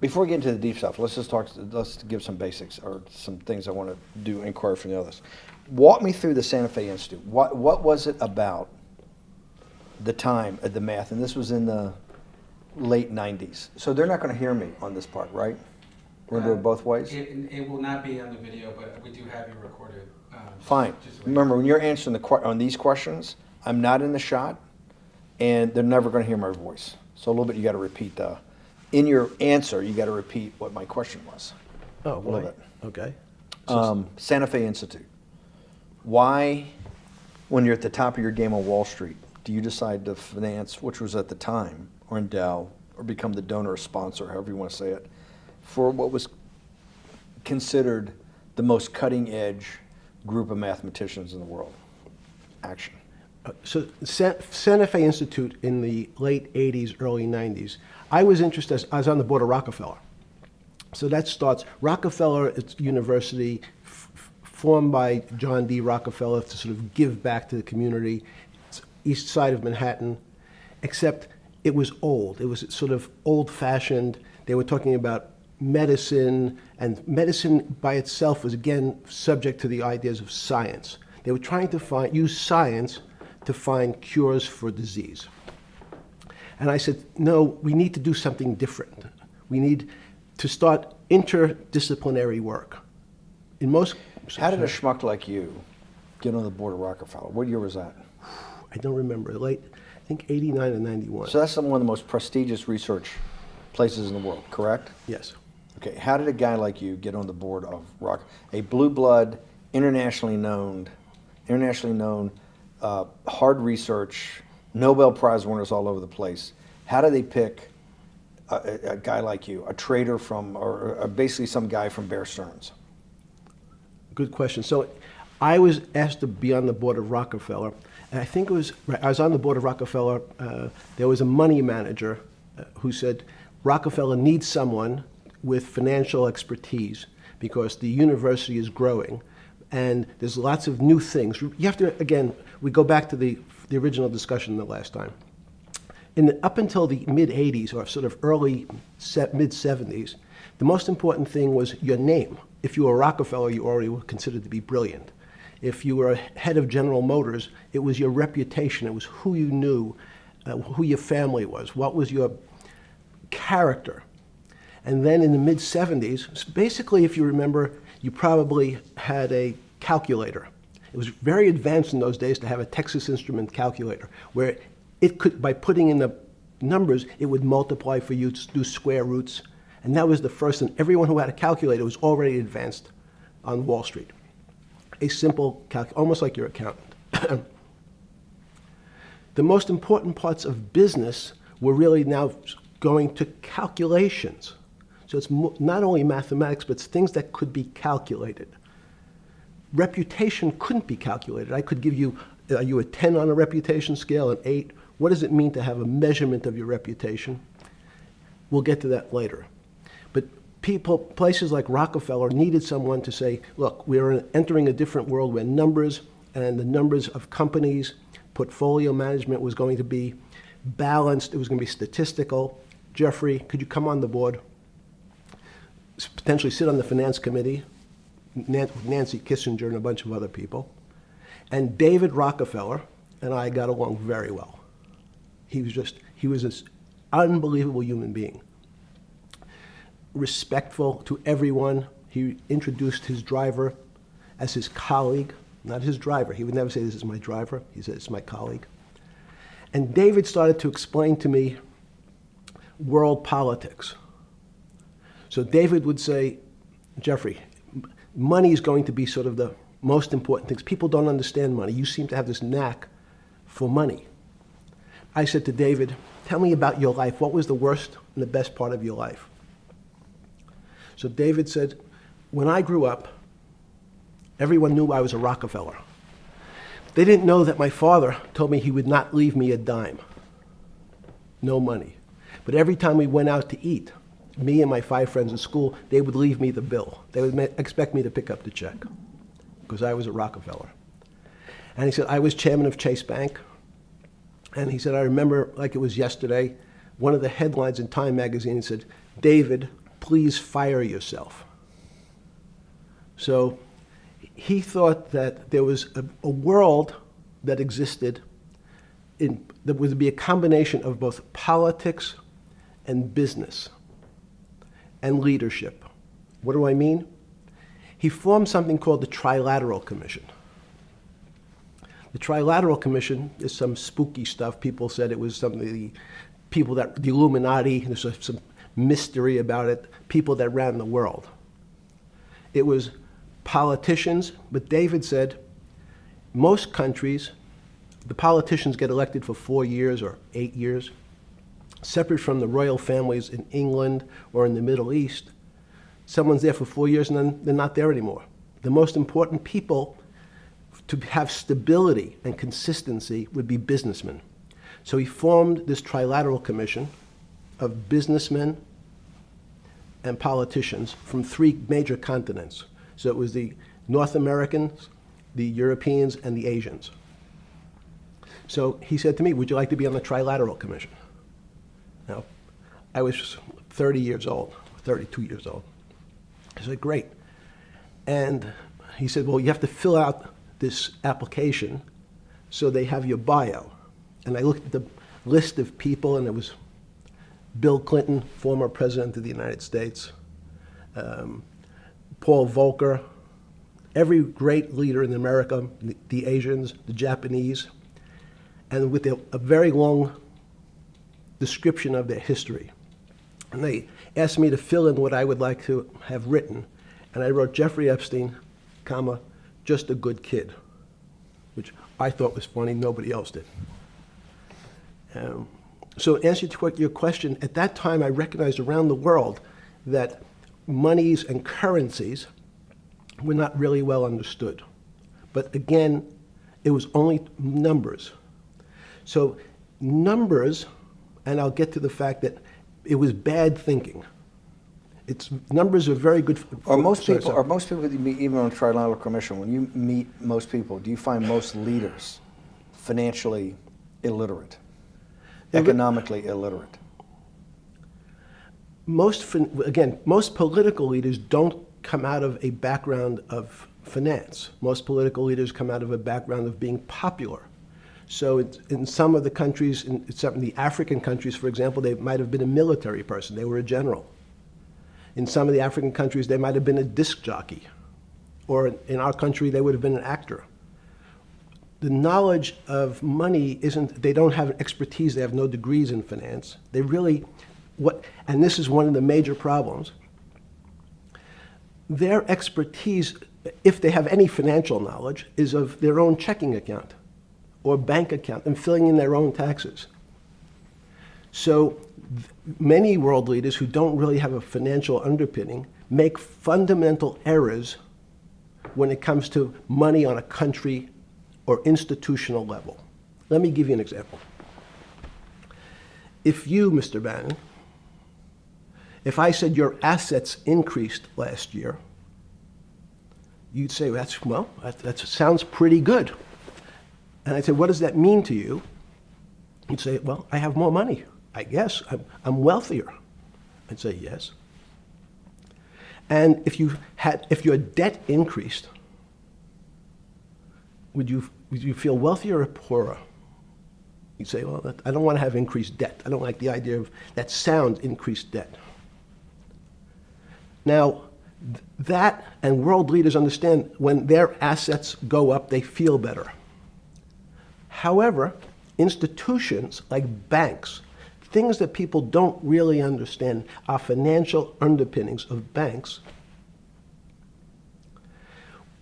Before we get into the deep stuff, let's give some basics or some things I want to do inquire from the others. Walk me through the Santa Fe Institute. What was it about the time of the math? And this was in the late 90s. So they're not going to hear me on this part, right? We're going to do it both ways? It will not be on the video, but we do have you recorded. Fine. Remember, when you're answering on these questions, I'm not in the shot, and they're never going to hear my voice. So a little bit you got to repeat in your answer, you got to repeat what my question was. Oh, a little bit. Okay. Santa Fe Institute. Why, when you're at the top of your game on Wall Street, do you decide to finance, which was at the time, or endow, or become the donor or sponsor, however you want to say it, for what was considered the most cutting edge group of mathematicians in the world? Action. So Santa Fe Institute in the late 80s, early 90s, I was interested, I was on the board of Rockefeller. So that starts, Rockefeller University, formed by John D. Rockefeller to sort of give back to the community. It's east side of Manhattan, except it was old. It was sort of old-fashioned. They were talking about medicine, and medicine by itself was, again, subject to the ideas of science. They were trying to use science to find cures for disease. And I said, no, we need to do something different. We need to start interdisciplinary work. In most... How did a schmuck like you get on the board of Rockefeller? What year was that? I don't remember. Late, I think 89 or 91. So that's one of the most prestigious research places in the world, correct? Yes. Okay, how did a guy like you get on the board of a blue blood, internationally known, hard research, Nobel Prize winners all over the place? How do they pick a guy like you, a trader from, or basically some guy from Bear Stearns? Good question. So I was asked to be on the board of Rockefeller. And I think I was on the board of Rockefeller. There was a money manager who said, Rockefeller needs someone with financial expertise because the university is growing and there's lots of new things. You have to, again, we go back to the original discussion the last time. Up until the mid-'80s or sort of early mid-'70s, the most important thing was your name. If you were Rockefeller, you already were considered to be brilliant. If you were head of General Motors, it was your reputation. It was who you knew, who your family was, what was your character. And then in the mid-'70s, basically, if you remember, you probably had a calculator. It was very advanced in those days to have a Texas Instrument calculator, where it could, by putting in the numbers, it would multiply for you to do square roots. And that was the first, and everyone who had a calculator was already advanced on Wall Street. A simple calculator, almost like your accountant. The most important parts of business were really now going to calculations. So it's not only mathematics, but it's things that could be calculated. Reputation couldn't be calculated. I could give you, are you a 10 on a reputation scale, an 8? What does it mean to have a measurement of your reputation? We'll get to that later. But places like Rockefeller needed someone to say, look, we're entering a different world where numbers and the numbers of companies, portfolio management was going to be balanced. It was going to be statistical. Jeffrey, could you come on the board? Potentially sit on the finance committee, Nancy Kissinger and a bunch of other people. And David Rockefeller and I got along very well. He was an unbelievable human being. Respectful to everyone. He introduced his driver as his colleague, not his driver. He would never say, this is my driver. He said, it's my colleague. And David started to explain to me world politics. So David would say, Jeffrey, money is going to be sort of the most important things. People don't understand money. You seem to have this knack for money. I said to David, tell me about your life. What was the worst and the best part of your life? So David said, when I grew up, everyone knew I was a Rockefeller. They didn't know that my father told me he would not leave me a dime. No money. But every time we went out to eat, me and my 5 friends at school, they would leave me the bill. They would expect me to pick up the check because I was a Rockefeller. And he said, I was chairman of Chase Bank. And he said, I remember like it was yesterday, one of the headlines in Time magazine said, David please fire yourself. So he thought that there was a world that existed that would be a combination of both politics and business and leadership. What do I mean? He formed something called the Trilateral Commission. The Trilateral Commission is some spooky stuff. People said it was something, the Illuminati, there's some mystery about it, people that ran the world. It was politicians, but David said most countries, the politicians get elected for 4 years or 8 years, separate from the royal families in England or in the Middle East. Someone's there for 4 years and then they're not there anymore. The most important people to have stability and consistency would be businessmen. So he formed this Trilateral Commission of businessmen and politicians from 3 major continents. So it was the North Americans, the Europeans, and the Asians. So he said to me, would you like to be on the Trilateral Commission? Now, I was 30 years old, 32 years old. I said, great. And he said, well, you have to fill out this application so they have your bio. And I looked at the list of people, and it was Bill Clinton, former president of the United States, Paul Volcker, every great leader in America, the Asians, the Japanese, and with a very long description of their history. And they asked me to fill in what I would like to have written. And I wrote Jeffrey Epstein, comma, just a good kid, which I thought was funny, nobody else did. So to answer your question, at that time I recognized around the world that monies and currencies were not really well understood. But again, it was only numbers. So numbers, and I'll get to the fact that it was bad thinking. Numbers are very good. Are most people that you meet, even on the Trilateral Commission, when you meet most people, do you find most leaders financially illiterate, economically illiterate? Most political leaders don't come out of a background of finance. Most political leaders come out of a background of being popular. So in some of the countries, in some of the African countries, for example, they might have been a military person. They were a general. In some of the African countries, they might have been a disc jockey. Or in our country, they would have been an actor. The knowledge of money they don't have expertise, they have no degrees in finance. They really, and this is one of the major problems, their expertise, if they have any financial knowledge, is of their own checking account or bank account and filling in their own taxes. So many world leaders who don't really have a financial underpinning make fundamental errors when it comes to money on a country or institutional level. Let me give you an example. If you, Mr. Bannon, if I said your assets increased last year, you'd say, that sounds pretty good. And I'd say, what does that mean to you? You'd say, well, I have more money. I guess I'm wealthier. I'd say, yes. And if your debt increased, would you feel wealthier or poorer? You'd say, well, I don't want to have increased debt. I don't like the idea of that sound, increased debt. Now, that and world leaders understand when their assets go up, they feel better. However, institutions like banks, things that people don't really understand are financial underpinnings of banks.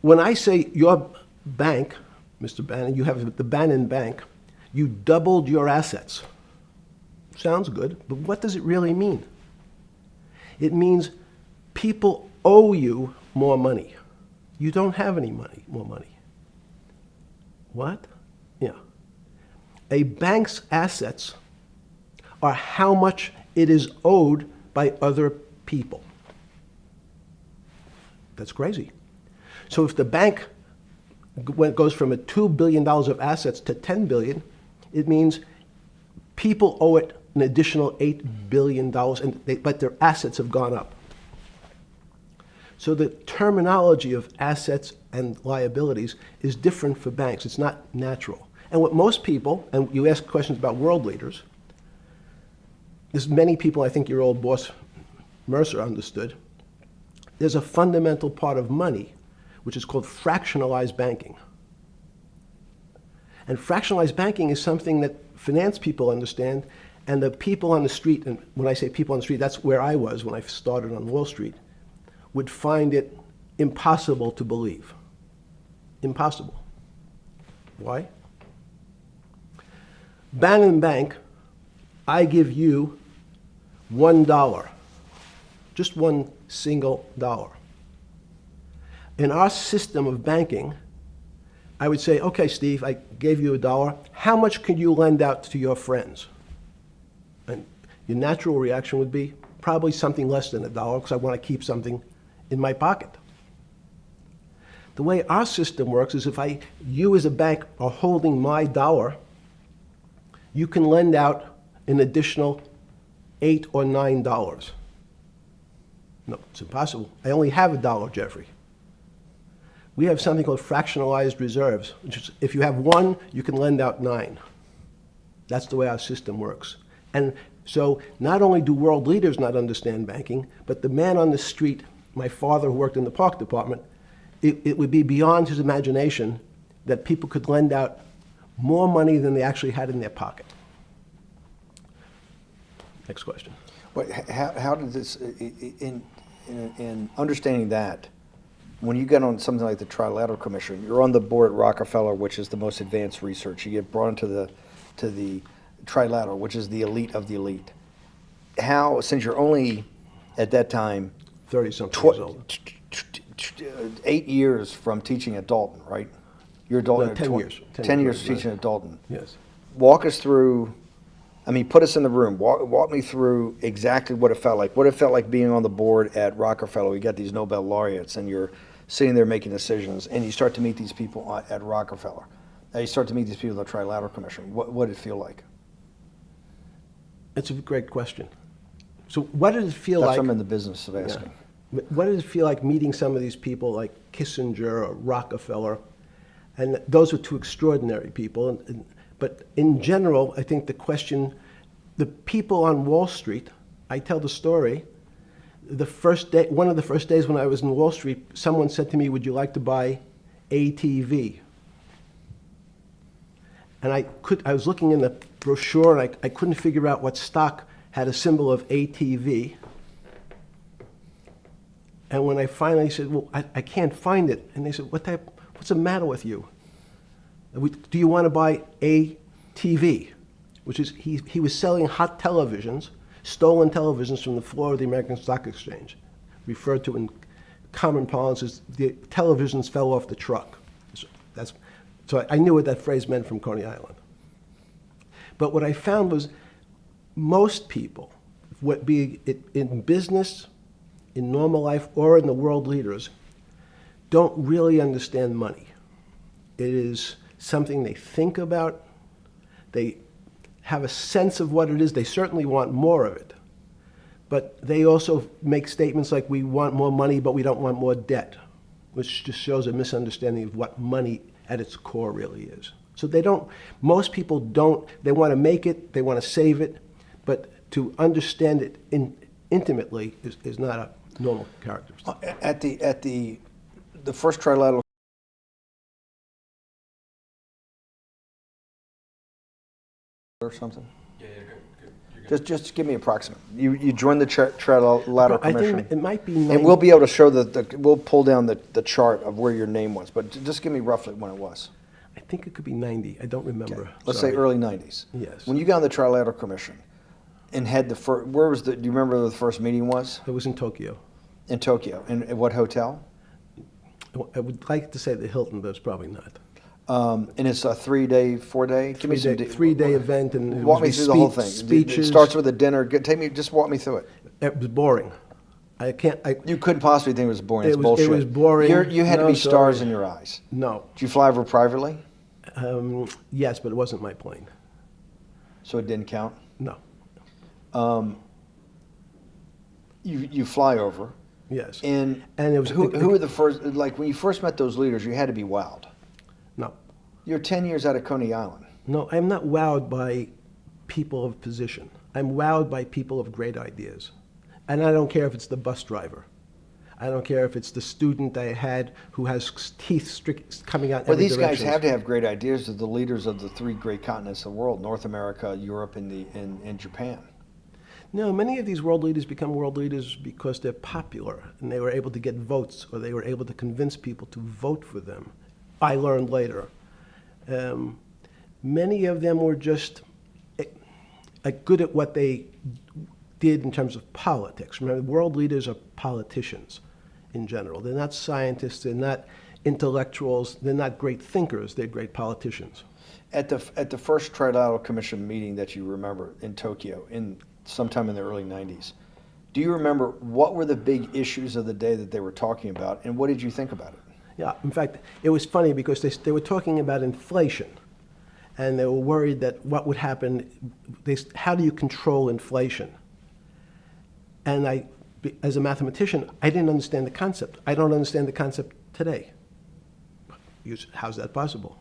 When I say your bank, Mr. Bannon, you have the Bannon Bank, you doubled your assets. Sounds good, but what does it really mean? It means people owe you more money. You don't have any more money. What? Yeah. A bank's assets are how much it is owed by other people. That's crazy. So if the bank goes from $2 billion of assets to $10 billion, it means people owe it an additional $8 billion, but their assets have gone up. So the terminology of assets and liabilities is different for banks. It's not natural. And what most people, and you ask questions about world leaders, there's many people, I think your old boss Mercer understood, there's a fundamental part of money which is called fractionalized banking. And fractionalized banking is something that finance people understand, and the people on the street, and when I say people on the street, that's where I was when I started on Wall Street, would find it impossible to believe. Impossible. Why? Bannon Bank, I give you $1, just one single dollar. In our system of banking, I would say, okay, Steve, I gave you $1. How much could you lend out to your friends? And your natural reaction would be probably something less than $1 because I want to keep something in my pocket. The way our system works is if you as a bank are holding my dollar, you can lend out an additional $8 or $9. No, it's impossible. I only have $1, Jeffrey. We have something called fractionalized reserves, which is if you have 1, you can lend out 9. That's the way our system works. And so not only do world leaders not understand banking, but the man on the street, my father who worked in the park department, it would be beyond his imagination that people could lend out more money than they actually had in their pocket. Next question. But how did this, in understanding that, when you get on something like the Trilateral Commission, you're on the board at Rockefeller, which is the most advanced research. You get brought into the Trilateral, which is the elite of the elite. How, since you're only at that time 30-something years old. 8 years from teaching at Dalton, right? You're a Dalton. No, 10 years. 10 years right. teaching at Dalton. Yes. Walk us through. I mean, put us in the room. Walk me through exactly what it felt like. What it felt like being on the board at Rockefeller. We got these Nobel laureates, and you're sitting there making decisions, and you start to meet these people at Rockefeller. And you start to meet these people at the Trilateral Commission. What did it feel like? It's a great question. So what did it feel That's like? what I'm in the business of asking. Yeah. What did it feel like meeting some of these people like Kissinger or Rockefeller? And those were two extraordinary people. But in general, I think the question, the people on Wall Street, I tell the story, the first day, one of the first days when I was in Wall Street, someone said to me, would you like to buy ATV? And I was looking in the brochure and I couldn't figure out what stock had a symbol of ATV. And when I finally said, well, I can't find it. And they said, what's the matter with you? Do you want to buy ATV? Which is, he was selling hot televisions, stolen televisions from the floor of the American Stock Exchange, referred to in common parlance as the televisions fell off the truck. So I knew what that phrase meant from Coney Island. But what I found was most people, be it in business, in normal life, or in the world leaders, don't really understand money. It is something they think about. They have a sense of what it is. They certainly want more of it. But they also make statements like, we want more money, but we don't want more debt, which just shows a misunderstanding of what money at its core really is. So most people don't, they want to make it, they want to save it, but to understand it intimately is not a normal characteristic. At the first Trilateral or something? Yeah, good. You're good. Just give me approximate. You joined the Trilateral I Commission. think it might be And we'll be able to show we'll pull down the chart of where your name was, but just give me roughly when it was. I think it could be 90. I don't remember. Okay. Let's Sorry. say early 90s. Yes. When you got on the Trilateral Commission and had do you remember where the first meeting was? It was in Tokyo. In Tokyo. And at what hotel? I would like to say the Hilton, but it's probably not. And it's a 3-day, 4-day? Give me some Three-day event, and it walk me was through the whole thing. Speeches. It starts with a dinner. Just walk me through it. It was boring. You couldn't possibly think it was boring. It's bullshit. It was boring. You had to be stars in your eyes. No. Did you fly over privately? Yes, but it wasn't my plane. So it didn't count? No. You fly over. Yes. And it was who were the first, like when you first met those leaders, you had to be wowed. No. You're 10 years out of Coney Island. No, I'm not wowed by people of position. I'm wowed by people of great ideas. And I don't care if it's the bus driver. I don't care if it's the student I had who has teeth coming out Well, every these guys direction. have to have great ideas. They're the leaders of the three great continents of the world: North America, Europe, and Japan. No, many of these world leaders become world leaders because they're popular and they were able to get votes, or they were able to convince people to vote for them. I learned later. Many of them were just good at what they did in terms of politics. Remember, world leaders are politicians in general. They're not scientists, they're not intellectuals, they're not great thinkers, they're great politicians. At the first Trilateral Commission meeting that you remember in Tokyo, sometime in the early 90s, do you remember what were the big issues of the day that they were talking about, and what did you think about it? Yeah, in fact, it was funny because they were talking about inflation, and they were worried that what would happen, how do you control inflation? And as a mathematician, I didn't understand the concept. I don't understand the concept today. How's that possible?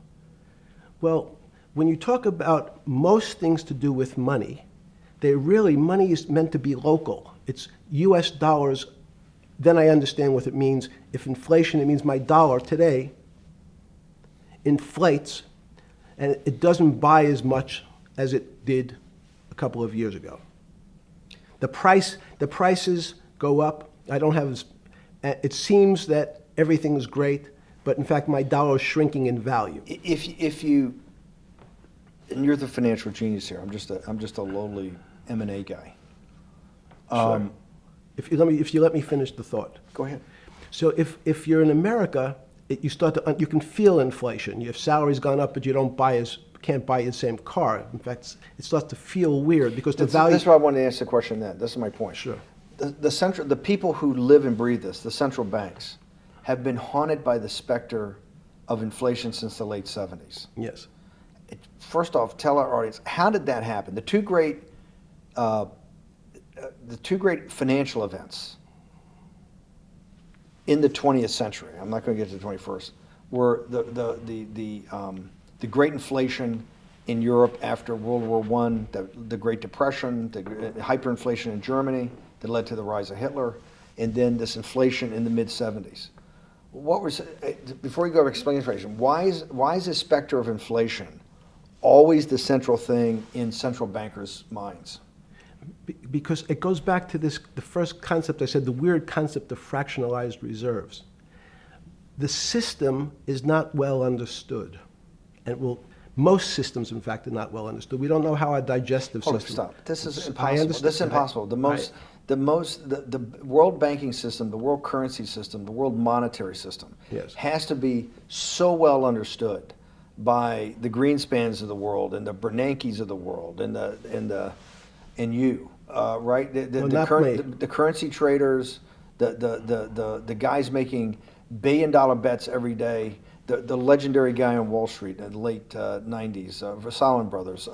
Well, when you talk about most things to do with money, money is meant to be local. It's US dollars. Then I understand what it means. If inflation, it means my dollar today inflates, and it doesn't buy as much as it did a couple of years ago. The prices go up. I don't have it seems that everything is great, but in fact my dollar is shrinking in value. If you, and you're the financial genius here. I'm just a lowly M&A guy. Sure. If you let me finish the thought. Go ahead. So if you're in America, you can feel inflation. Your salary's gone up, but you can't buy the same car. In fact, it starts to feel weird because the value. That's why I wanted to ask the question then. This is my point. Sure. The people who live and breathe this, the central banks, have been haunted by the specter of inflation since the late 70s. Yes. First off, tell our audience, how did that happen? The two great financial events in the 20th century, I'm not going to get to the 21st, were the great inflation in Europe after World War I, the Great Depression, the hyperinflation in Germany that led to the rise of Hitler, and then this inflation in the mid-70s. Before you go to explain inflation, why is the specter of inflation always the central thing in central bankers' minds? Because it goes back to the first concept I said, the weird concept of fractionalized reserves. The system is not well understood. And most systems, in fact, are not well understood. We don't know how our digestive system. Stop. This is I impossible. understand. This is impossible. The world banking system, the world currency system, the world monetary system Yes. has to be so well understood by the Greenspans of the world and the Bernankes of the world and you, right? The currency traders, the guys making billion-dollar bets every day. The legendary guy on Wall Street in the late 90s, Salomon Brothers.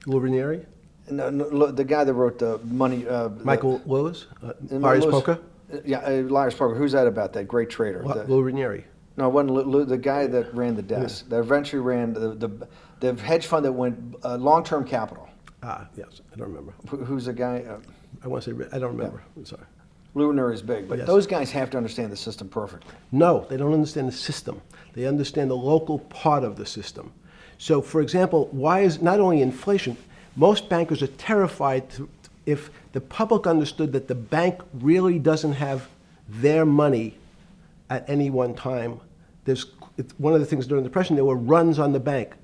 Lou Ranieri? No, the guy that wrote the money. Michael Lewis? Larry's Poker? Yeah, Larry's Poker. Who's that about? That great trader. Lou Ranieri. No, it wasn't Lou, the guy that ran the desk. That eventually ran the hedge fund that went long-term capital. Yes, I don't remember. Who's the guy? I want to say, I don't remember. Yeah. I'm sorry. Lou Ranieri is big, but Yes. those guys have to understand the system perfectly. No, they don't understand the system. They understand the local part of the system. So, for example, why is not only inflation, most bankers are terrified if the public understood that the bank really doesn't have their money at any one time. It's one of the things during the Depression, there were runs on the bank.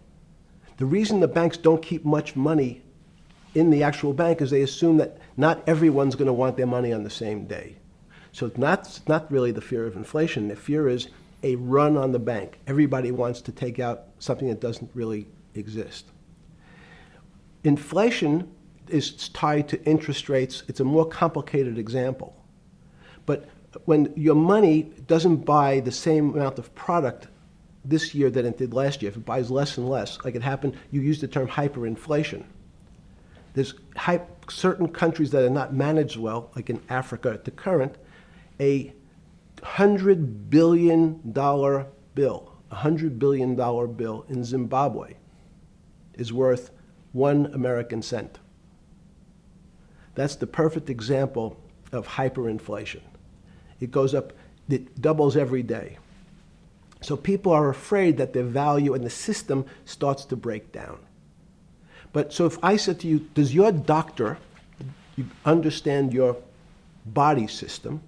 The reason the banks don't keep much money in the actual bank is they assume that not everyone's going to want their money on the same day. So it's not really the fear of inflation. The fear is a run on the bank. Everybody wants to take out something that doesn't really exist. Inflation is tied to interest rates. It's a more complicated example. But when your money doesn't buy the same amount of product this year than it did last year, if it buys less and less, like it happened, you used the term hyperinflation. There's certain countries that are not managed well, like in Africa at the current, A $100 billion bill, $100 billion in Zimbabwe is worth 1 American cent. That's the perfect example of hyperinflation. It goes up, it doubles every day. So people are afraid that their value in the system starts to break down. But so if I said to you, does your doctor understand your body system?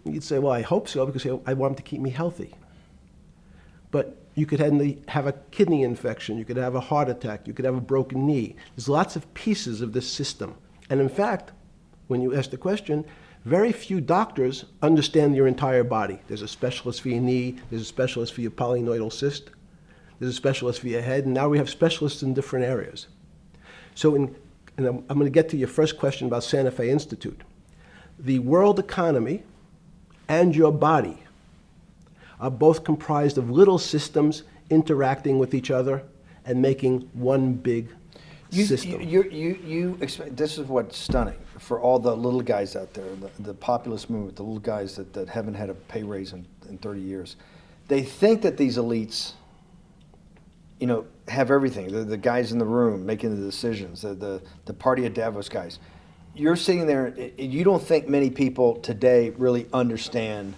You'd say, well, I hope so, because I want him to keep me healthy. But you could have a kidney infection, you could have a heart attack, you could have a broken knee. There's lots of pieces of this system. And in fact, when you ask the question, very few doctors understand your entire body. There's a specialist for your knee, there's a specialist for your polynoidal cyst, there's a specialist for your head, and now we have specialists in different areas. So and I'm going to get to your first question about Santa Fe Institute. The world economy and your body are both comprised of little systems interacting with each other and making one big system. This is what's stunning for all the little guys out there, the populist movement, the little guys that haven't had a pay raise in 30 years. They think that these elites, have everything. The guys in the room making the decisions, the party at Davos guys. You're sitting there, you don't think many people today really understand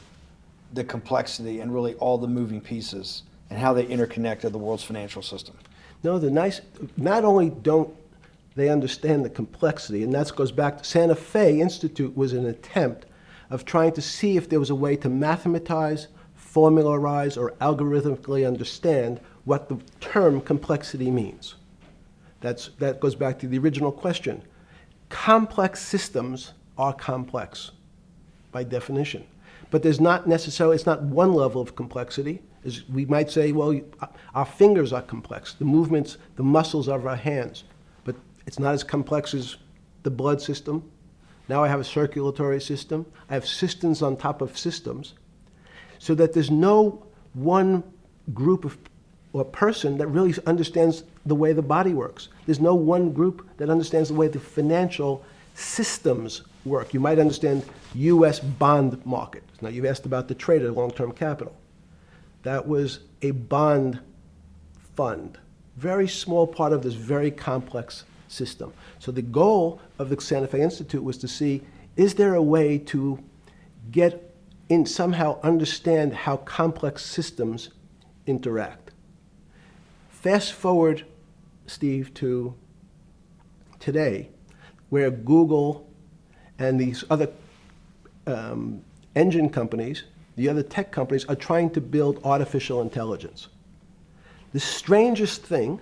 the complexity and really all the moving pieces and how they interconnect to the world's financial system. No, not only don't they understand the complexity, and that goes back to Santa Fe Institute was an attempt of trying to see if there was a way to mathematize, formularize, or algorithmically understand what the term complexity means. That goes back to the original question. Complex systems are complex by definition. But there's not necessarily, it's not one level of complexity. As we might say, well, our fingers are complex, the movements, the muscles of our hands. But it's not as complex as the blood system. Now I have a circulatory system. I have systems on top of systems. So that there's no one group of or person that really understands the way the body works. There's no one group that understands the way the financial systems work. You might understand U.S. bond market. Now you've asked about the trade of long-term capital. That was a bond fund, very small part of this very complex system. So the goal of the Santa Fe Institute was to see, is there a way to get in, somehow understand how complex systems interact? Fast forward, Steve, to today, where Google and these other engine companies, the other tech companies, are trying to build artificial intelligence. The strangest thing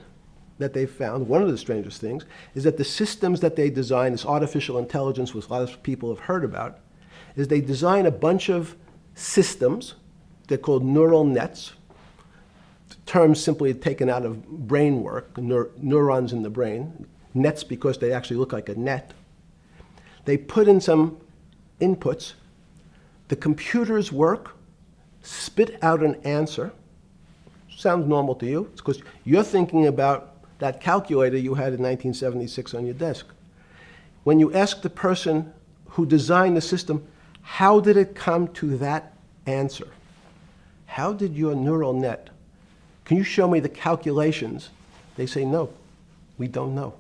that they've found, one of the strangest things, is that the systems that they design, this artificial intelligence, which a lot of people have heard about, is they design a bunch of systems. They're called neural nets. Terms simply taken out of brain work, neurons in the brain. Nets because they actually look like a net. They put in some inputs. The computers work, spit out an answer. Sounds normal to you. It's because you're thinking about that calculator you had in 1976 on your desk. When you ask the person who designed the system, how did it come to that answer? How did your neural net, can you show me the calculations? They say, no, we don't know.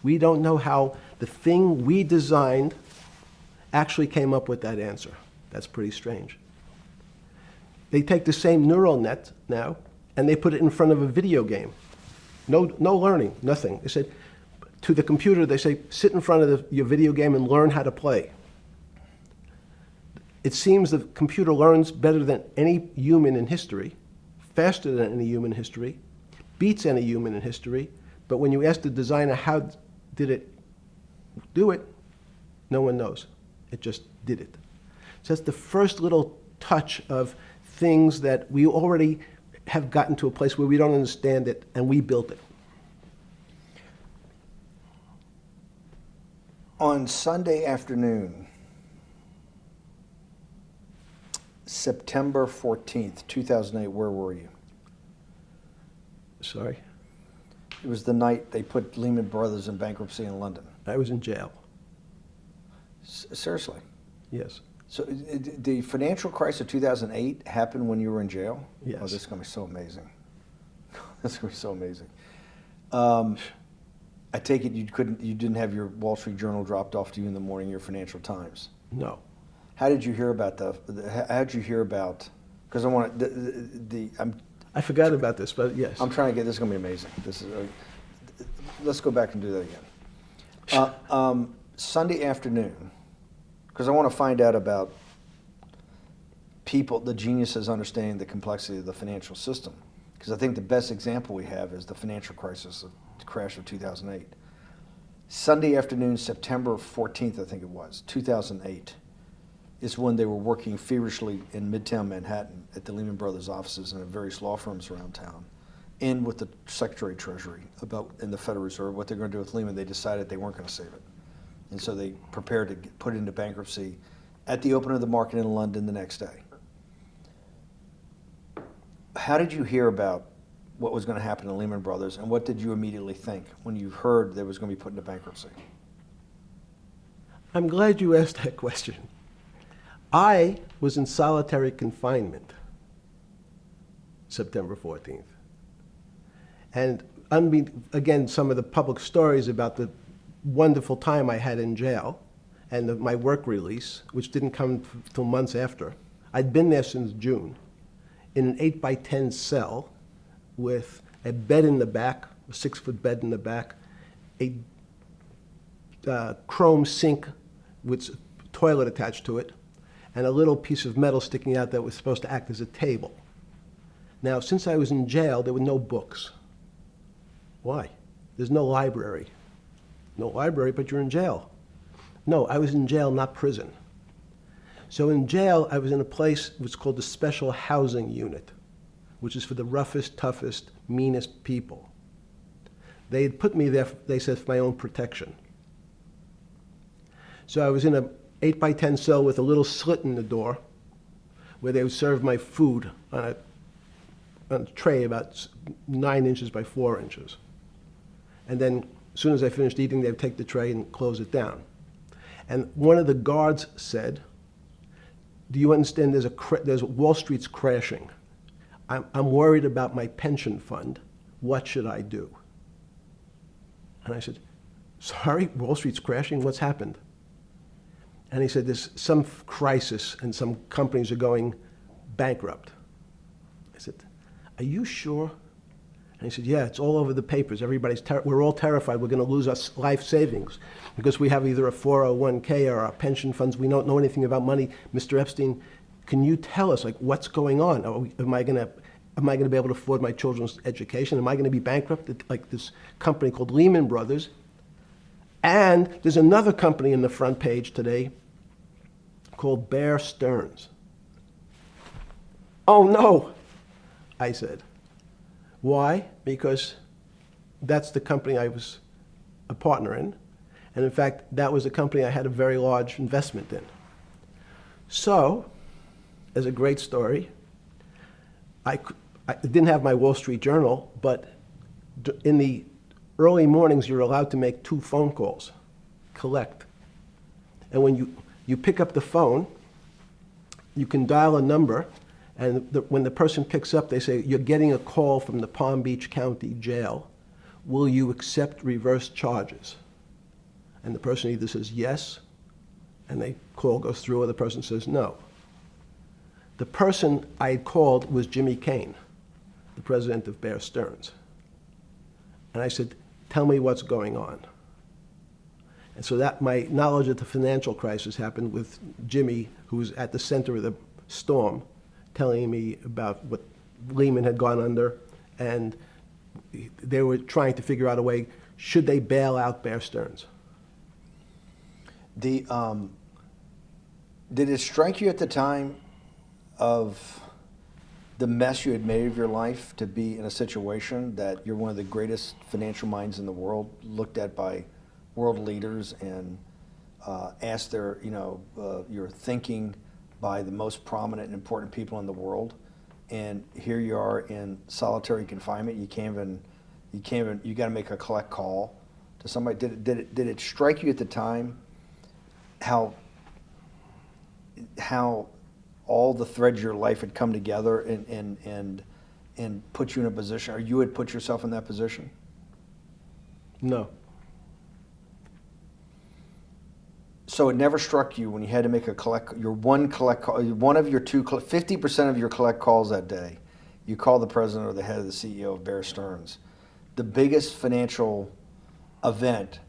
We don't know how the thing we designed actually came up with that answer. That's pretty strange. They take the same neural net now and they put it in front of a video game. No learning, nothing. They said to the computer, they say, sit in front of your video game and learn how to play. It seems the computer learns better than any human in history, faster than any human in history, beats any human in history, but when you ask the designer how did it do it, no one knows. It just did it. So that's the first little touch of things that we already have gotten to a place where we don't understand it, and we built it. On Sunday afternoon, September 14th, 2008, where were you? Sorry? It was the night they put Lehman Brothers in bankruptcy in London. I was in jail. Seriously. Yes. So the financial crisis of 2008 happened when you were in jail? Yes. Oh, this is going to be so amazing. This is going to be so amazing. I take it you didn't have your Wall Street Journal dropped off to you in the morning, your Financial Times. No. How did you hear about how did you hear about, because I want I forgot about this, but yes. I'm trying to get, this is going to be amazing. This is, let's go back and do that again. Sunday afternoon, because I want to find out about people, the geniuses understanding the complexity of the financial system. Because I think the best example we have is the financial crisis, the crash of 2008. Sunday afternoon, September 14th, I think it was, 2008, is when they were working feverishly in Midtown Manhattan at the Lehman Brothers offices and at various law firms around town, and with the Secretary of Treasury and the Federal Reserve, what they're going to do with Lehman. They decided they weren't going to save it. And so they prepared to put it into bankruptcy at the open of the market in London the next day. How did you hear about what was going to happen to Lehman Brothers, and what did you immediately think when you heard that it was going to be put into bankruptcy? I'm glad you asked that question. I was in solitary confinement September 14th. And again, some of the public stories about the wonderful time I had in jail and my work release, which didn't come till months after. I'd been there since June in an 8x10 cell with a bed in the back, a 6-foot bed in the back, a chrome sink with a toilet attached to it, and a little piece of metal sticking out that was supposed to act as a table. Now, since I was in jail, there were no books. Why? There's no library. No library, but you're in jail. No, I was in jail, not prison. So in jail, I was in a place which was called the Special Housing Unit, which is for the roughest, toughest, meanest people. They had put me there, they said, for my own protection. So I was in a 8x10 cell with a little slit in the door where they would serve my food on a tray about 9 inches by 4 inches. And then as soon as I finished eating, they would take the tray and close it down. And one of the guards said, "Do you understand there's Wall Street's crashing. I'm worried about my pension fund. What should I do?" And I said, "Sorry, Wall Street's crashing? What's happened?" And he said, "There's some crisis and some companies are going bankrupt." I said, "Are you sure?" And he said, "Yeah, it's all over the papers. We're all terrified we're going to lose our life savings because we have either a 401k or our pension funds. We don't know anything about money. Mr. Epstein, can you tell us, like, what's going on? Am I going to be able to afford my children's education? Am I going to be bankrupt like this company called Lehman Brothers?" And there's another company in the front page today called Bear Stearns. "Oh, no," I said. Why? Because that's the company I was a partner in. And in fact, that was a company I had a very large investment in. So, as a great story, I didn't have my Wall Street Journal, but in the early mornings, you're allowed to make 2 phone calls, collect. And when you pick up the phone, you can dial a number, and when the person picks up, they say, "You're getting a call from the Palm Beach County Jail. Will you accept reverse charges?" And the person either says yes, and the call goes through, or the person says no. The person I had called was Jimmy Kane, the president of Bear Stearns. And I said, "Tell me what's going on." And so that my knowledge of the financial crisis happened with Jimmy, who was at the center of the storm, telling me about what Lehman had gone under, and they were trying to figure out a way, should they bail out Bear Stearns? Did it strike you at the time of the mess you had made of your life to be in a situation that you're one of the greatest financial minds in the world, looked at by world leaders and asked your thinking by the most prominent and important people in the world, and here you are in solitary confinement. You got to make a collect call to somebody. Did it strike you at the time how all the threads of your life had come together and put you in a position, or you had put yourself in that position? No. So it never struck you when you had to make one of your 50% of your collect calls that day, you call the president or the head of the CEO of Bear Stearns, the biggest financial event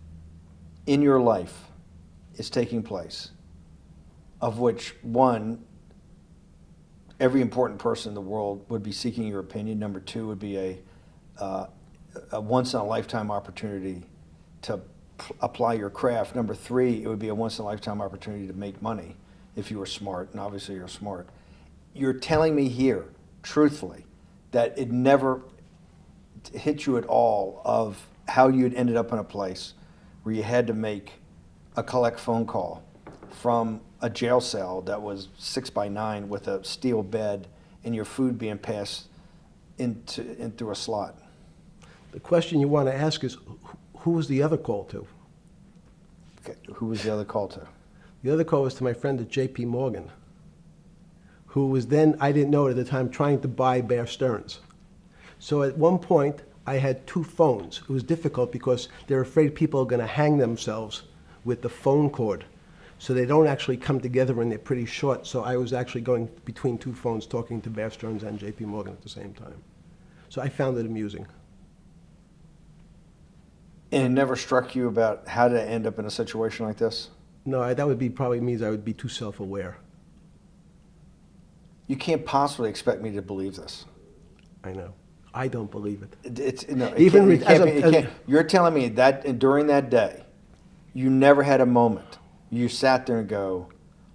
in your life is taking place, of which one, every important person in the world would be seeking your opinion. Number two would be a once-in-a-lifetime opportunity to apply your craft. Number three, it would be a once-in-a-lifetime opportunity to make money if you were smart, and obviously you're smart. You're telling me here, truthfully, that it never hit you at all of how you'd ended up in a place where you had to make a collect phone call from a jail cell that was 6x9 with a steel bed and your food being passed in through a slot. The question you want to ask is, who was the other call to? Okay. Who was the other call to? The other call was to my friend at J.P. Morgan, who was then, I didn't know it at the time, trying to buy Bear Stearns. So at one point, I had two phones. It was difficult because they're afraid people are going to hang themselves with the phone cord. So they don't actually come together and they're pretty short. So I was actually going between two phones talking to Bear Stearns and J.P. Morgan at the same time. So I found it amusing. And it never struck you about how to end up in a situation like this? No, that would be probably means I would be too self-aware. You can't possibly expect me to believe this. I know. I don't believe it. It's no, it Even can't, it can't be, as it a- can't. You're telling me that during that day, you never had a moment. You sat there and go,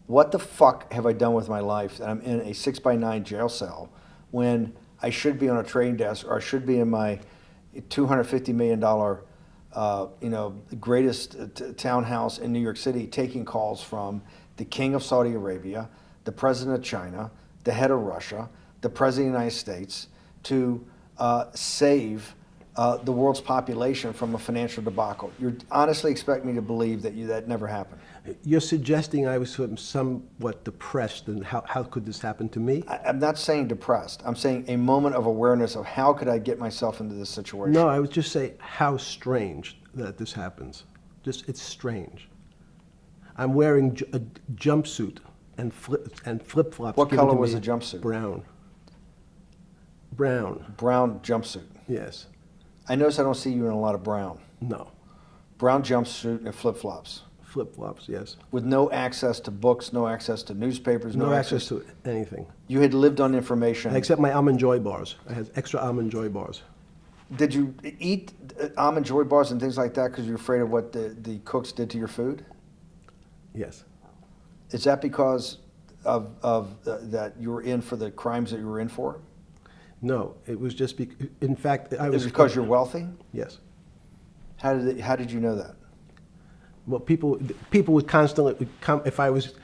"What the fuck have I done with my life that I'm in a 6x9 jail cell when I should be on a trading desk or I should be in my $250 million, greatest townhouse in New York City, taking calls from the King of Saudi Arabia, the President of China, the head of Russia, the President of the United States, to save the world's population from a financial debacle." You honestly expect me to believe that never happened? You're suggesting I was sort of somewhat depressed, and how could this happen to me? I'm not saying depressed. I'm saying a moment of awareness of how could I get myself into this situation. No, I would just say how strange that this happens. Just, it's strange. I'm wearing a jumpsuit and flip-flops. What given color to was me. the jumpsuit? Brown. Brown, Brown jumpsuit. yes. I notice I don't see you in a lot of brown. No. Brown jumpsuit and flip-flops. Flip-flops, yes. With no access to books, no access to newspapers, No access to anything. You had lived on information. Except my Almond Joy bars. I had extra Almond Joy bars. Did you eat Almond Joy bars and things like that because you're afraid of what the cooks did to your food? Yes. Is that because of that you were in for the crimes that you were in for? No, it was just in fact, I Is was... it because you're wealthy? Yes. How did you know that? Well, people would constantly come, if I was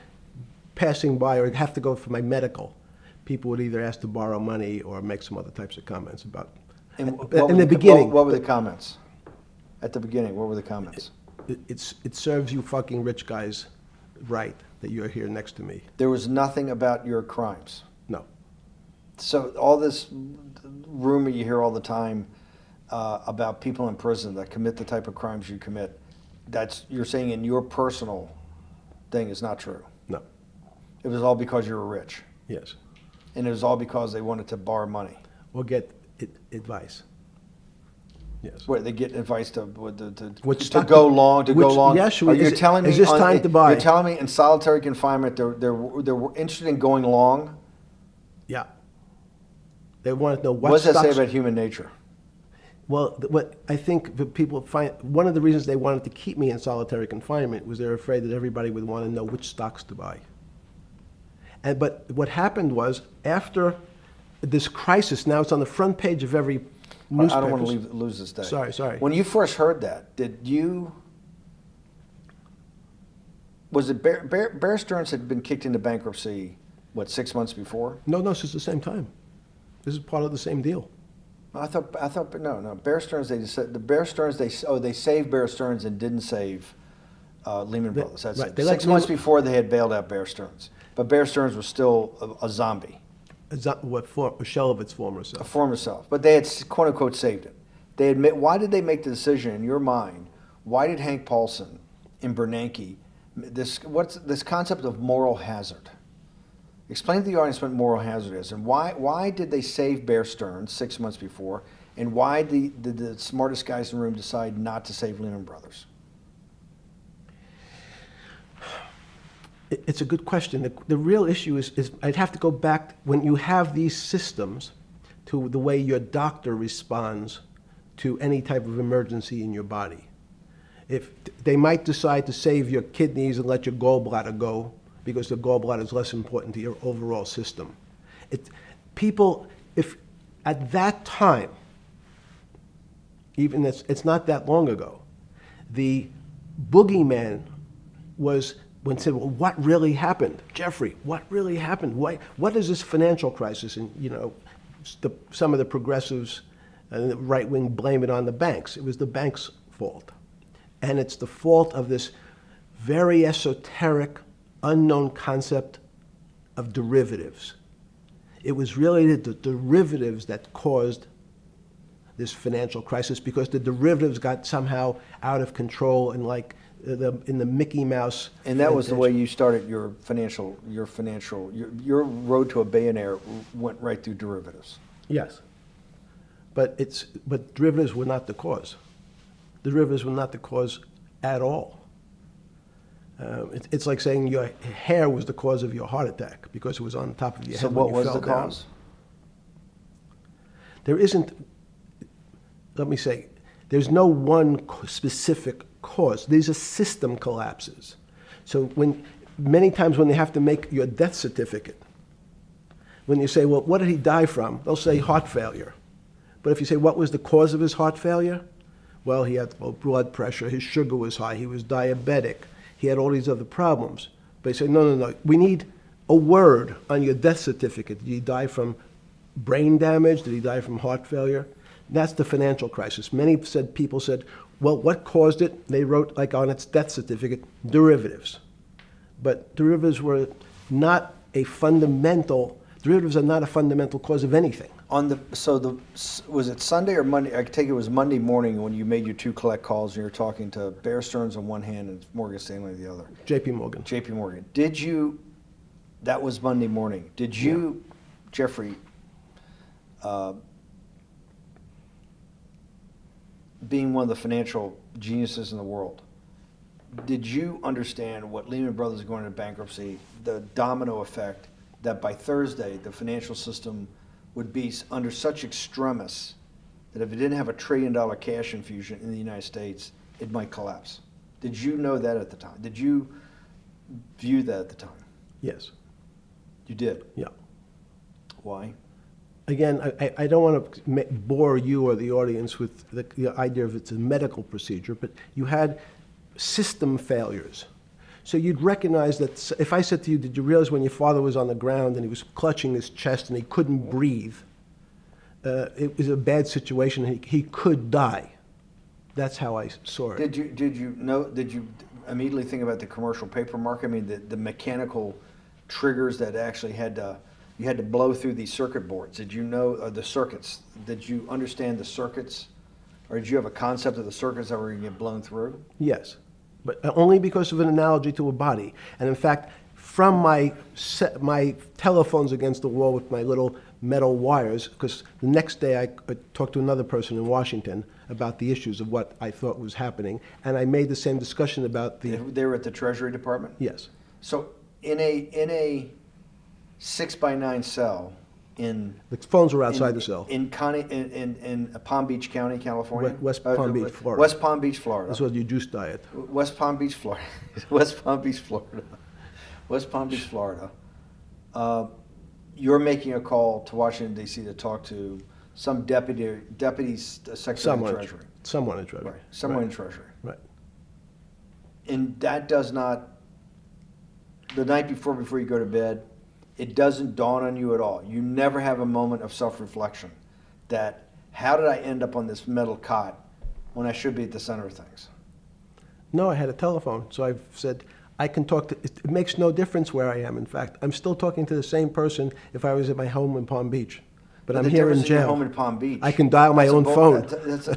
passing by or have to go for my medical, people would either ask to borrow money or make some other types of comments about... And in the beginning... What were the comments? At the beginning, what were the comments? It serves you fucking rich guys right that you're here next to me. There was nothing about your crimes. No. So all this rumor you hear all the time about people in prison that commit the type of crimes you commit, you're saying in your personal thing is not true. No. It was all because you were rich. Yes. And it was all because they wanted to borrow money. Or get advice. Yes. Where they get advice to stock go to- long, to go which- long. yes, Are you telling me is this time to buy? You're telling me in solitary confinement they're interested in going long? Yeah. They want to know what What does that say stocks... about human nature? Well, what I think the people find, one of the reasons they wanted to keep me in solitary confinement was they're afraid that everybody would want to know which stocks to buy. But what happened was, after this crisis, now it's on the front page of every newspaper. I don't want to lose this day. Sorry. When you first heard that, was it Bear Stearns had been kicked into bankruptcy, 6 months before? No, this is the same time. This is part of the same deal. I thought no. Bear Stearns, they saved Bear Stearns and didn't save Lehman Brothers. That's right. it. They let 6 months Lehman- before they had bailed out Bear Stearns. But Bear Stearns was still a zombie, A shell of its former a self. former self. But they had, quote unquote, saved it. They admit, why did they make the decision in your mind? Why did Hank Paulson and Bernanke, what's this concept of moral hazard? Explain to the audience what moral hazard is, and why did they save Bear Stearns 6 months before, and why did the smartest guys in the room decide not to save Lehman Brothers? It's a good question. The real issue is I'd have to go back when you have these systems to the way your doctor responds to any type of emergency in your body. If they might decide to save your kidneys and let your gallbladder go because the gallbladder is less important to your overall system. People, if at that time, even it's not that long ago, the boogeyman was when said, well, what really happened? Jeffrey, what really happened? What is this financial crisis? And, some of the progressives and the right wing blame it on the banks. It was the banks' fault. And it's the fault of this very esoteric, unknown concept of derivatives. It was really the derivatives that caused this financial crisis because the derivatives got somehow out of control and in the Mickey Mouse. And that was the way you started your road to a billionaire went right through derivatives. Yes. But derivatives were not the cause. Derivatives were not the cause at all. It's like saying your hair was the cause of your heart attack because it was on top of your So head what when you was fell the down. cause? There isn't, let me say, there's no one specific cause. These are system collapses. So many times when they have to make your death certificate, when you say, well, what did he die from? They'll say heart failure. But if you say, what was the cause of his heart failure? Well, he had low blood pressure, his sugar was high, he was diabetic, he had all these other problems. But they say, no, we need a word on your death certificate. Did he die from brain damage? Did he die from heart failure? That's the financial crisis. Many people said, well, what caused it? They wrote, like on its death certificate, derivatives. But derivatives are not a fundamental cause of anything. Was it Sunday or Monday? I take it was Monday morning when you made your two collect calls and you were talking to Bear Stearns on one hand and Morgan Stanley on the other. JP Morgan. JP Morgan. That was Monday morning. Did you, Jeffrey, being one of the financial geniuses in the world, did you understand what Lehman Brothers is going into bankruptcy, the domino effect, that by Thursday the financial system would be under such extremis that if it didn't have $1 trillion cash infusion in the United States, it might collapse? Did you know that at the time? Did you view that at the time? Yes. You did? Yeah. Why? Again, I don't want to bore you or the audience with the idea of it's a medical procedure, but you had system failures. So you'd recognize that if I said to you, did you realize when your father was on the ground and he was clutching his chest and he couldn't breathe, it was a bad situation, he could die. That's how I saw it. Did you immediately think about the commercial paper market? I mean, the mechanical triggers that actually you had to blow through these circuit boards. Did you know the circuits? Did you understand the circuits? Or did you have a concept of the circuits that were going to get blown through? Yes, but only because of an analogy to a body. And in fact, from my telephones against the wall with my little metal wires, because the next day I talked to another person in Washington about the issues of what I thought was happening, and I made the same discussion about the... They were at the Treasury Department? Yes. So in a 6x9 cell in... The phones were outside the cell. In Palm Beach County, California? West Palm Beach, Florida. West Palm Beach, Florida. This was your juice diet. West Palm Beach, Florida. West Palm Beach, Florida. West Palm Beach, Florida. You're making a call to Washington, D.C. to talk to some deputy secretary of Treasury. Someone in Treasury. Right. Someone in Treasury. Right. And that does not, the night before you go to bed, it doesn't dawn on you at all. You never have a moment of self-reflection that, how did I end up on this metal cot when I should be at the center of things? No, I had a telephone. So I've said, I can talk to, it makes no difference where I am, in fact. I'm still talking to the same person if I was at my home in Palm Beach. But I'm the here in difference your jail. home in Palm Beach. I can dial my that's a own phone.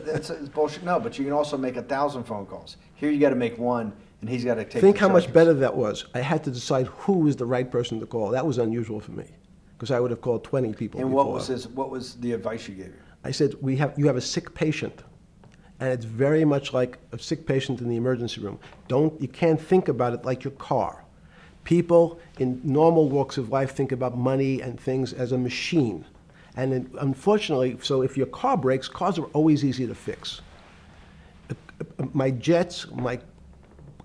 That's bullshit. No, but you can also make 1,000 phone calls. Here you got to make one, and he's got to take. Think the how much charges. better that was. I had to decide who was the right person to call. That was unusual for me, because I would have called 20 people And before. what was the advice you gave him? I said, you have a sick patient, and it's very much like a sick patient in the emergency room. You can't think about it like your car. People in normal walks of life think about money and things as a machine. And unfortunately, so if your car breaks, cars are always easy to fix. My jets, my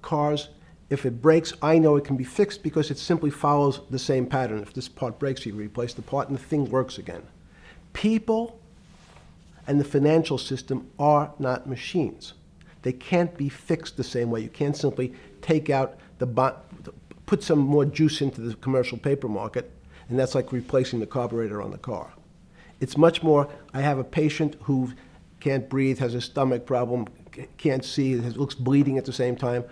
cars, if it breaks, I know it can be fixed because it simply follows the same pattern. If this part breaks, you replace the part and the thing works again. People and the financial system are not machines. They can't be fixed the same way. You can't simply take out put some more juice into the commercial paper market, and that's like replacing the carburetor on the car. It's much more, I have a patient who can't breathe, has a stomach problem, can't see, looks bleeding at the same time.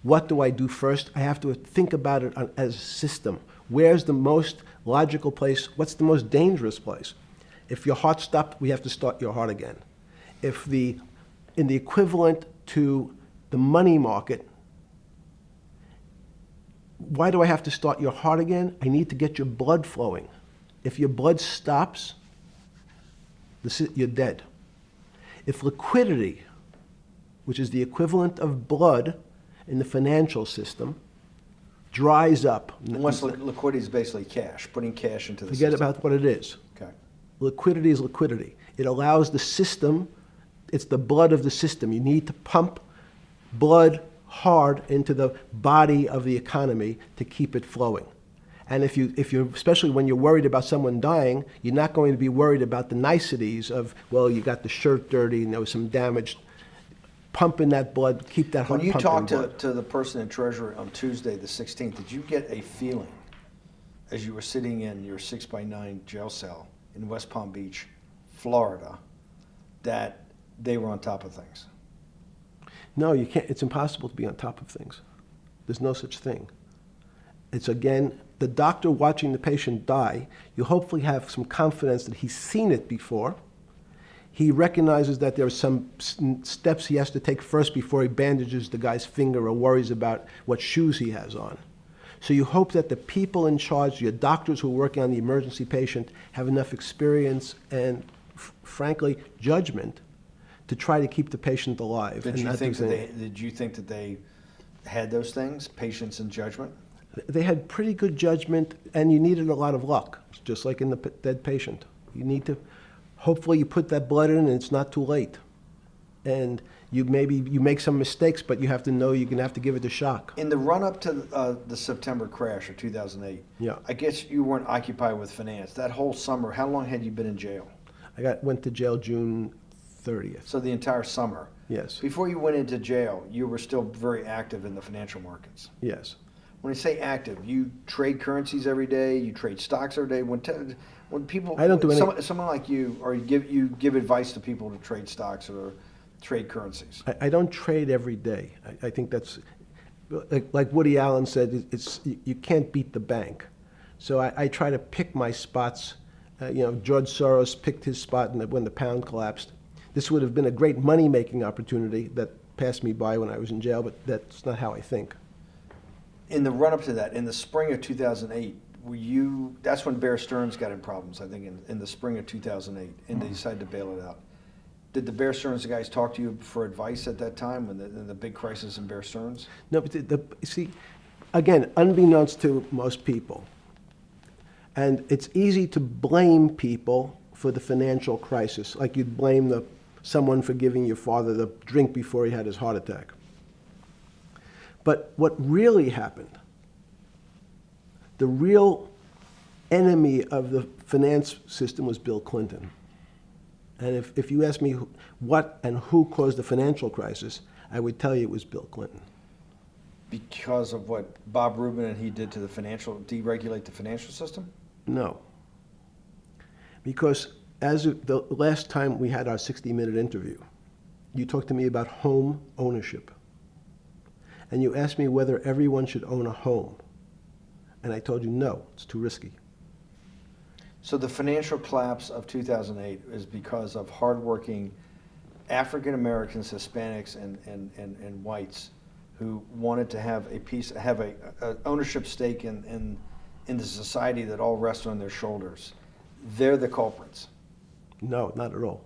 What do I do first? I have to think about it as a system. Where's the most logical place? What's the most dangerous place? If your heart stopped, we have to start your heart again. In the equivalent to the money market, why do I have to start your heart again? I need to get your blood flowing. If your blood stops, you're dead. If liquidity, which is the equivalent of blood in the financial system, dries up. Once liquidity is basically cash, putting cash into the Forget system. about what it is. Okay. Liquidity is liquidity. It allows the system, it's the blood of the system. You need to pump blood hard into the body of the economy to keep it flowing. And if you're, especially when you're worried about someone dying, you're not going to be worried about the niceties of, well, you got the shirt dirty and there was some damage. Pump in that blood, keep that heart When you pumping talked to the person in Treasury on Tuesday, the 16th, did you get a feeling as you were sitting in your 6x9 jail cell in West Palm Beach, Florida, that they were on top of things? No, you can't. It's impossible to be on top of things. There's no such thing. It's, again, the doctor watching the patient die. You hopefully have some confidence that he's seen it before. He recognizes that there are some steps he has to take first before he bandages the guy's finger or worries about what shoes he has on. So you hope that the people in charge, your doctors who are working on the emergency patient, have enough experience and, frankly, judgment to try to keep the patient alive. Did you think that they had those things, patience and judgment? They had pretty good judgment, and you needed a lot of luck, just like in the dead patient. You need to, hopefully you put that blood in and it's not too late. And you make some mistakes, but you have to know you're going to have to give it a shock. In the run-up to the September crash of 2008, Yeah. I guess you weren't occupied with finance. That whole summer, how long had you been in jail? Went to jail June 30th. So the entire summer. Yes. Before you went into jail, you were still very active in the financial markets. Yes. When I say active, you trade currencies every day, you trade stocks every day. When people, I don't do any. someone like you, or you give advice to people to trade stocks or trade currencies. I don't trade every day. I think that's, like Woody Allen said, you can't beat the bank. So I try to pick my spots. George Soros picked his spot when the pound collapsed. This would have been a great money-making opportunity that passed me by when I was in jail, but that's not how I think. In the run-up to that, in the spring of 2008, that's when Bear Stearns got in problems, I think, in the spring of 2008, and they decided to bail it out. Did the Bear Stearns guys talk to you for advice at that time, when the big crisis in Bear Stearns? No, but see, again, unbeknownst to most people, and it's easy to blame people for the financial crisis, like you'd blame someone for giving your father the drink before he had his heart attack. But what really happened, the real enemy of the finance system was Bill Clinton. And if you ask me what and who caused the financial crisis, I would tell you it was Bill Clinton. Because of what Bob Rubin and he did to deregulate the financial system? No. Because as of the last time we had our 60-minute interview, you talked to me about home ownership. and you asked me whether everyone should own a home. And I told you, no, it's too risky. So the financial collapse of 2008 is because of hardworking African Americans, Hispanics, and whites who wanted to have a ownership stake in the society that all rests on their shoulders. They're the culprits. No, not at all.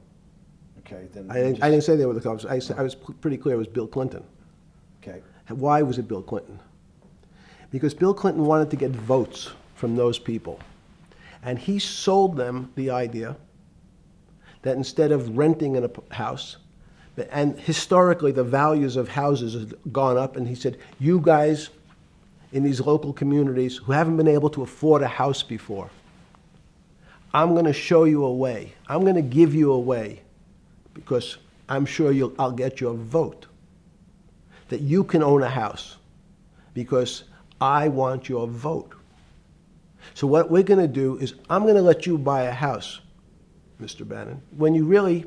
Okay, then I didn't say they were the culprits. I was pretty clear it was Bill Clinton. Okay. Why was it Bill Clinton? Because Bill Clinton wanted to get votes from those people. And he sold them the idea that instead of renting in a house, and historically the values of houses have gone up, and he said, you guys in these local communities who haven't been able to afford a house before, I'm going to show you a way. I'm going to give you a way because I'm sure I'll get your vote that you can own a house because I want your vote. So what we're going to do is I'm going to let you buy a house, Mr. Bannon, when you really,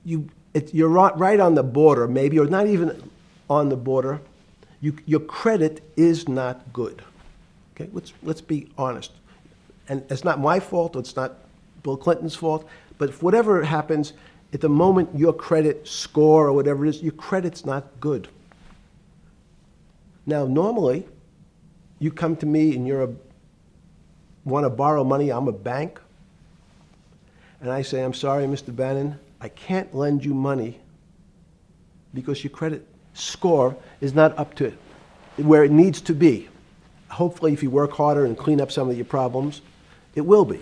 you're right on the border, maybe, or not even on the border. Your credit is not good. Okay, let's be honest. And it's not my fault, it's not Bill Clinton's fault, but if whatever happens, at the moment your credit score or whatever it is, your credit's not good. Now, normally, you come to me and want to borrow money, I'm a bank, and I say, I'm sorry, Mr. Bannon, I can't lend you money because your credit score is not up to where it needs to be. Hopefully, if you work harder and clean up some of your problems, it will be.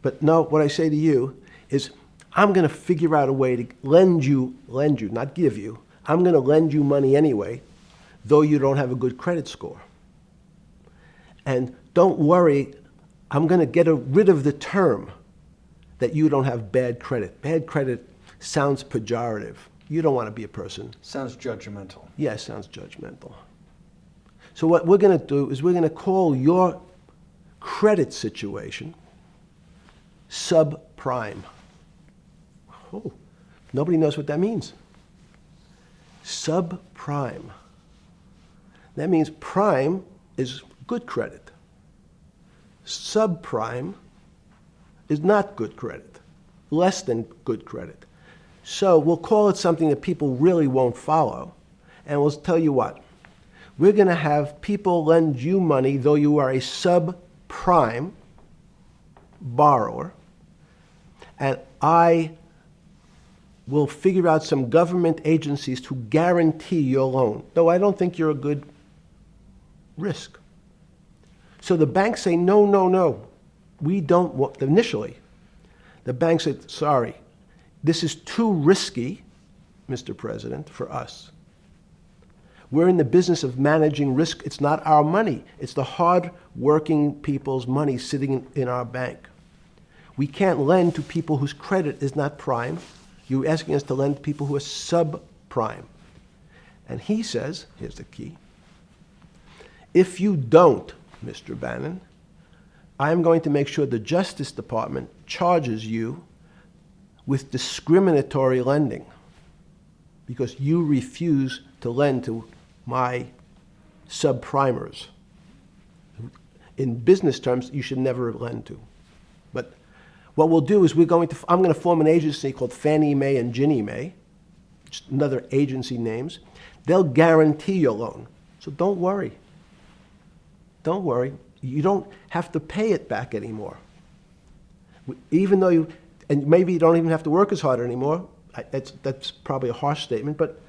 But no, what I say to you is, I'm going to figure out a way to lend you, not give you. I'm going to lend you money anyway, though you don't have a good credit score. And don't worry, I'm going to get rid of the term that you don't have bad credit. Bad credit sounds pejorative. You don't want to be a person. Sounds judgmental. Yes, sounds judgmental. So what we're going to do is we're going to call your credit situation subprime. Oh, nobody knows what that means. Subprime. That means prime is good credit. Subprime is not good credit, less than good credit. So we'll call it something that people really won't follow, and we'll tell you what. We're going to have people lend you money, though you are a subprime borrower, and I will figure out some government agencies to guarantee your loan, though I don't think you're a good risk. So the banks say, no, no, no, we don't want, initially, the bank said, sorry, this is too risky, Mr. President, for us. We're in the business of managing risk. It's not our money. It's the hard-working people's money sitting in our bank. We can't lend to people whose credit is not prime. You're asking us to lend to people who are subprime. And he says, here's the key, if you don't, Mr. Bannon, I'm going to make sure the Justice Department charges you with discriminatory lending because you refuse to lend to my subprimers. In business terms, you should never lend to. But what we'll do is I'm going to form an agency called Fannie Mae and Ginnie Mae, just another agency names. They'll guarantee your loan. So don't worry. Don't worry. You don't have to pay it back anymore. Even though and maybe you don't even have to work as hard anymore. That's probably a harsh statement, but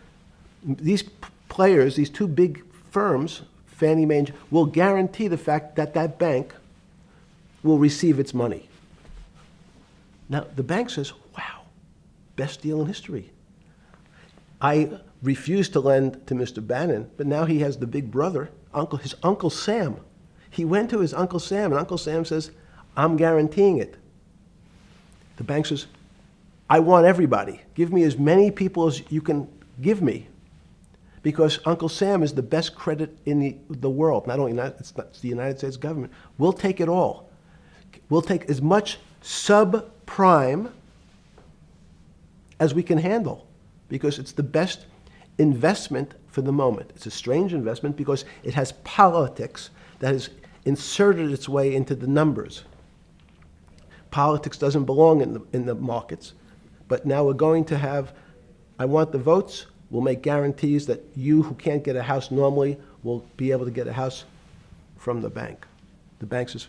these players, these two big firms, Fannie Mae, will guarantee the fact that that bank will receive its money. Now, the bank says, wow, best deal in history. I refused to lend to Mr. Bannon, but now he has the big brother, his Uncle Sam. He went to his Uncle Sam, and Uncle Sam says, I'm guaranteeing it. The bank says, I want everybody. Give me as many people as you can give me. Because Uncle Sam is the best credit in the world. Not only it's the United States government. We'll take it all. We'll take as much subprime as we can handle. because it's the best investment for the moment. It's a strange investment because it has politics that has inserted its way into the numbers. Politics doesn't belong in the markets, but now we're going to have, I want the votes, we'll make guarantees that you who can't get a house normally will be able to get a house from the bank. The bank says,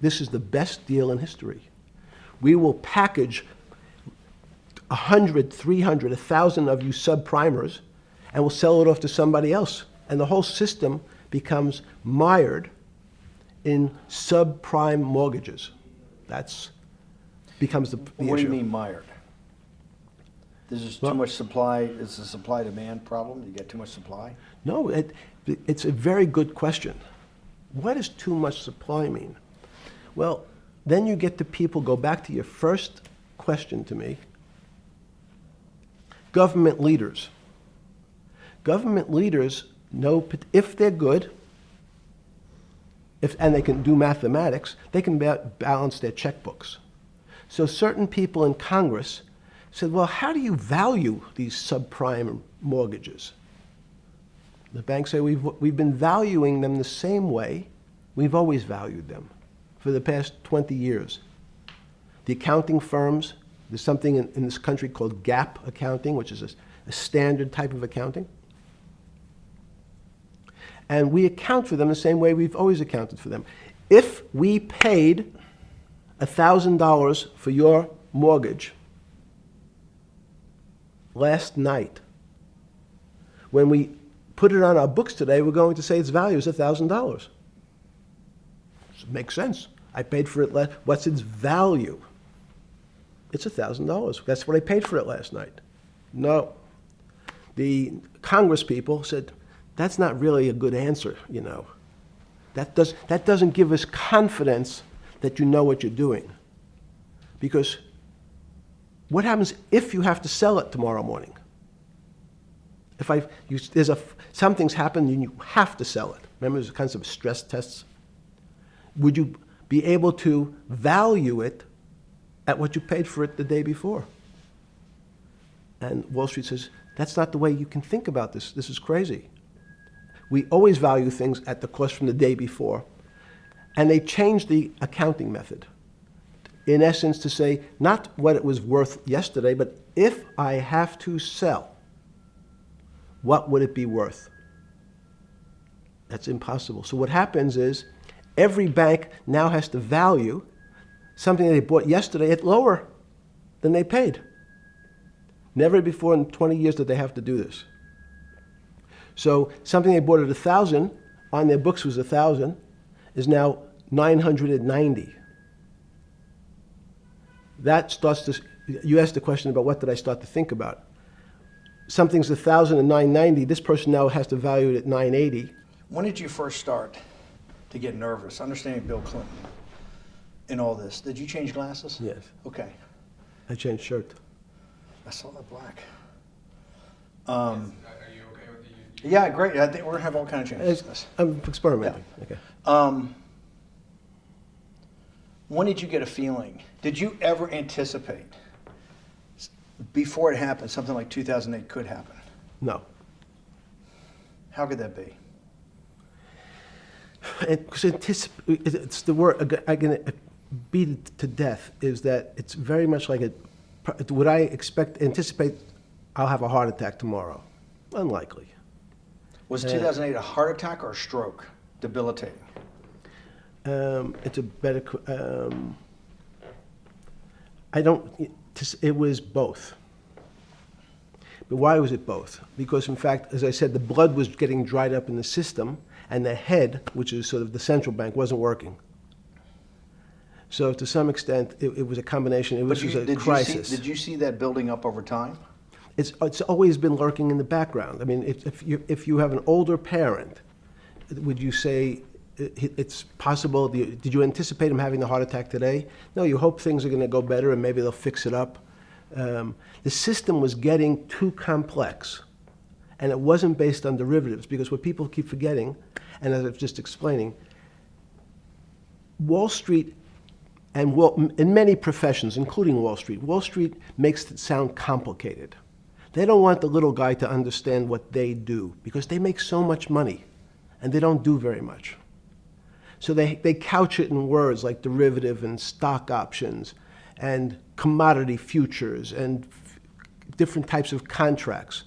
this is the best deal in history. We will package 100, 300, 1,000 of you subprimers, and we'll sell it off to somebody else. And the whole system becomes mired in subprime mortgages. That's becomes the What do issue. you mean mired? There's just too much supply, it's a supply-demand problem? You get too much supply? No, it's a very good question. What does too much supply mean? Well, then you get to people, go back to your first question to me. Government leaders. Government leaders know if they're good, and they can do mathematics, they can balance their checkbooks. So certain people in Congress said, well, how do you value these subprime mortgages? The banks say, we've been valuing them the same way we've always valued them for the past 20 years. The accounting firms, there's something in this country called GAAP accounting, which is a standard type of accounting. And we account for them the same way we've always accounted for them. If we paid $1,000 for your mortgage last night, when we put it on our books today, we're going to say its value is $1,000. Makes sense. I paid for it last. What's its value? It's $1,000. That's what I paid for it last night. No. The Congress people said, that's not really a good answer, you know. That doesn't give us confidence that you know what you're doing. Because what happens if you have to sell it tomorrow morning? Something's happened and you have to sell it. Remember, there's kinds of stress tests. Would you be able to value it at what you paid for it the day before? And Wall Street says, that's not the way you can think about this. This is crazy. We always value things at the cost from the day before. And they changed the accounting method, in essence, to say not what it was worth yesterday, but if I have to sell, what would it be worth? That's impossible. So what happens is every bank now has to value something that they bought yesterday at lower than they paid. Never before in 20 years did they have to do this. So something they bought at 1,000, on their books was 1,000, is now 990. That starts to, you asked the question about what did I start to think about. Something's 1,000 and 990, this person now has to value it at 980. When did you first start to get nervous, understanding Bill Clinton and all this? Did you change glasses? Yes. Okay. I changed shirt. I saw that black. Are you okay with the? Yeah, great. I think we're gonna have all kinds of changes. I'm experimenting. Yeah. Okay. When did you get a feeling? Did you ever anticipate before it happened something like 2008 could happen? No. How could that be? It's the word I'm going to beat it to death. Is that it's very much like would I anticipate I'll have a heart attack tomorrow? Unlikely. Was 2008 a heart attack or a stroke? Debilitating. It's a better. It was both. But why was it both? Because in fact, as I said, the blood was getting dried up in the system, and the head, which is sort of the central bank, wasn't working. So to some extent, it was a combination. It was a crisis. Did you see that building up over time? It's always been lurking in the background. I mean, if you have an older parent, would you say it's possible? Did you anticipate him having the heart attack today? No, you hope things are going to go better and maybe they'll fix it up. The system was getting too complex, and it wasn't based on derivatives, because what people keep forgetting, and as I was just explaining, Wall Street in many professions, including Wall Street makes it sound complicated. They don't want the little guy to understand what they do because they make so much money and they don't do very much. So they couch it in words like derivative and stock options and commodity futures and different types of contracts.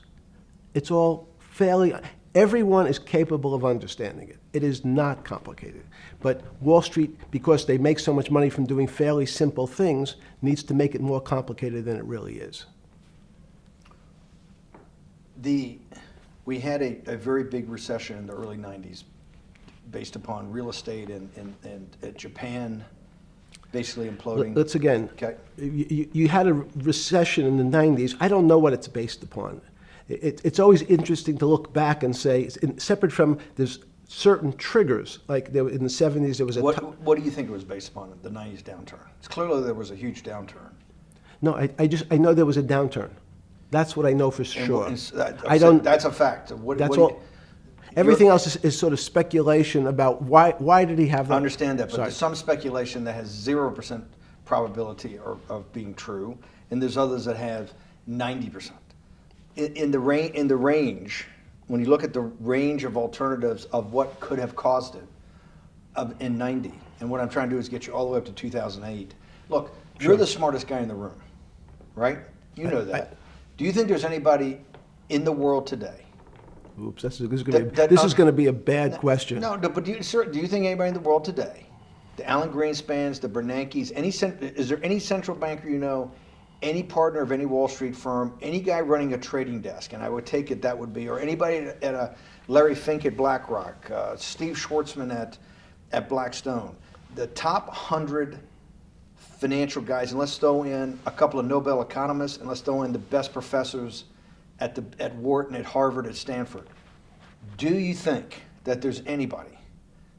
It's all fairly, everyone is capable of understanding it. It is not complicated. But Wall Street, because they make so much money from doing fairly simple things, needs to make it more complicated than it really is. We had a very big recession in the early 90s based upon real estate and Japan basically imploding. Let's again, Okay. you had a recession in the 90s. I don't know what it's based upon. It's always interesting to look back and say, separate from, there's certain triggers, like in the 70s there was a... What do you think it was based upon, the 90s downturn? It's clearly there was a huge downturn. No, I know there was a downturn. That's what I know for sure. I don't. That's a fact. That's all. Everything else is sort of speculation about why did he have that? I understand that, but Sorry. there's some speculation that has 0% probability of being true, and there's others that have 90%. In the range, when you look at the range of alternatives of what could have caused it in 90, and what I'm trying to do is get you all the way up to 2008. Look, Sure. You're the smartest guy in the room, right? You know that. Do you think there's anybody in the world today? Oops, this is going to be a bad question. No, but do you think anybody in the world today, the Alan Greenspans, the Bernankes, is there any central banker you know, any partner of any Wall Street firm, any guy running a trading desk, and I would take it that would be, or anybody at a Larry Fink at BlackRock, Steve Schwartzman at Blackstone, the top 100 financial guys, and let's throw in a couple of Nobel economists, and let's throw in the best professors at Wharton, at Harvard, at Stanford. Do you think that there's anybody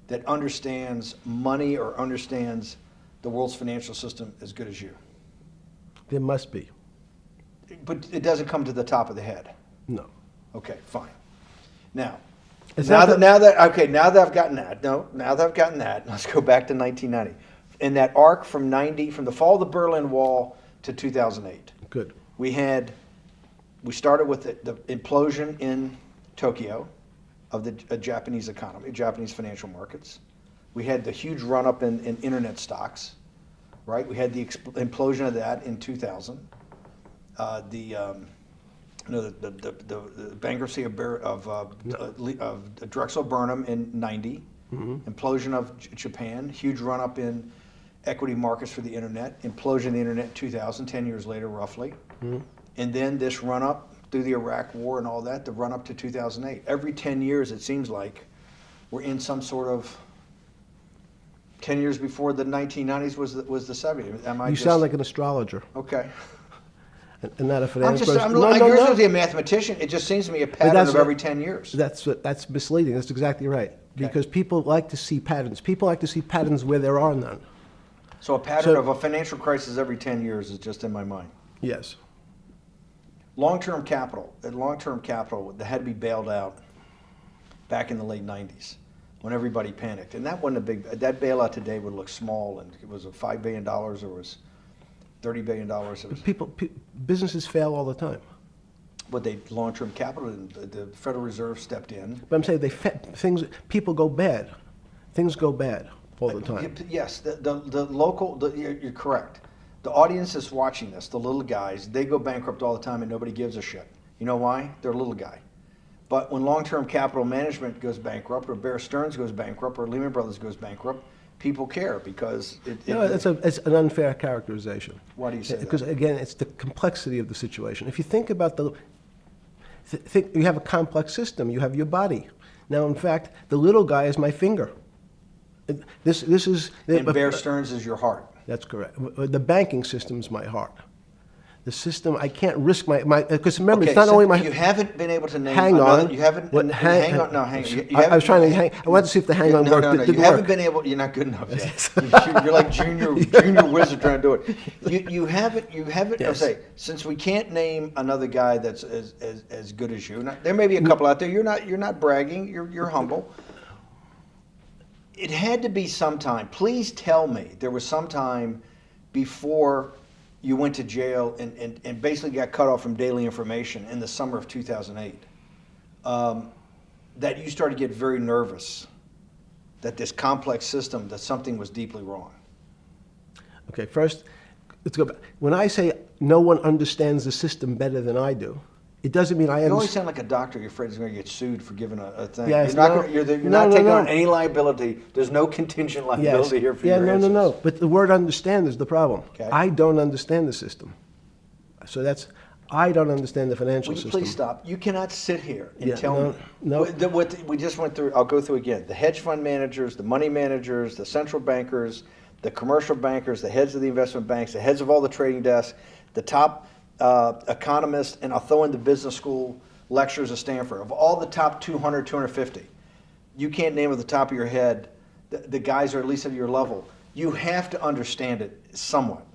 that understands money or understands the world's financial system as good as you? There must be. But it doesn't come to the top of the head. No. Okay, fine. Now Is that that I've gotten that, let's go back to 1990. In that arc from the fall of the Berlin Wall to 2008. Good. We started with the implosion in Tokyo of the Japanese economy, Japanese financial markets. We had the huge run-up in internet stocks, right? We had the implosion of that in 2000. The bankruptcy of Drexel Burnham in 90. Mm-hmm. Implosion of Japan, huge run-up in equity markets for the internet, implosion of the internet in 2000, 10 years later roughly. Mm-hmm. And then this run-up through the Iraq War and all that, the run-up to 2008. Every 10 years, it seems like, we're in some sort of 10 years before the 1990s was the 70s. You sound like an astrologer. Okay. And not a finance person. You're supposed to be a mathematician. It just seems to me a pattern of every 10 years. That's misleading. That's exactly right. Okay. Because people like to see patterns. People like to see patterns where there are none. So a pattern of a financial crisis every 10 years is just in my mind. Yes. Long-term capital that had to be bailed out back in the late 90s when everybody panicked. And that wasn't that bailout today would look small, and it was $5 billion or was $30 billion. Businesses fail all the time. But long-term capital, the Federal Reserve stepped in. But I'm saying people go bad. Things go bad all the time. Yes, you're correct. The audience that's watching this, the little guys, they go bankrupt all the time and nobody gives a shit. You know why? They're a little guy. But when long-term capital management goes bankrupt, or Bear Stearns goes bankrupt, or Lehman Brothers goes bankrupt, people care because it's an unfair characterization. Why do you say that? Because again, it's the complexity of the situation. If you think about you have a complex system. You have your body. Now, in fact, the little guy is my finger. This is. And Bear Stearns is your heart. That's correct. The banking system is my heart. The system, I can't risk my because remember, it's not only my. You haven't been able to name. Hang on. You haven't. Hang on. No, hang on. I was trying to hang. I wanted to see if the hang on worked. No. You haven't been able. You're not good enough yet. You're like junior wizard trying to do it. You haven't. Yes. I'll say, since we can't name another guy that's as good as you. There may be a couple out there. You're not bragging. You're humble. It had to be sometime. Please tell me there was some time before you went to jail and basically got cut off from daily information in the summer of 2008, that you started to get very nervous that this complex system, that something was deeply wrong? Okay, first, let's go back. When I say no one understands the system better than I do, it doesn't mean I You always understand. sound like a doctor. You're afraid he's going to get sued for giving a thing. Yes, you're not, no. you're No, not no, taking no. on any liability. There's no contingent liability here for Yeah, your no, answers. no. But the word understand is the problem. Okay. I don't understand the system. So I don't understand the financial Will you system. please stop? You cannot sit here and Yeah, tell no, me. no. What we just went through, I'll go through again. The hedge fund managers, the money managers, the central bankers, the commercial bankers, the heads of the investment banks, the heads of all the trading desks, the top economists, and I'll throw in the business school lecturers at Stanford. Of all the top 200, 250, you can't name at the top of your head the guys are at least at your level. You have to understand it somewhat.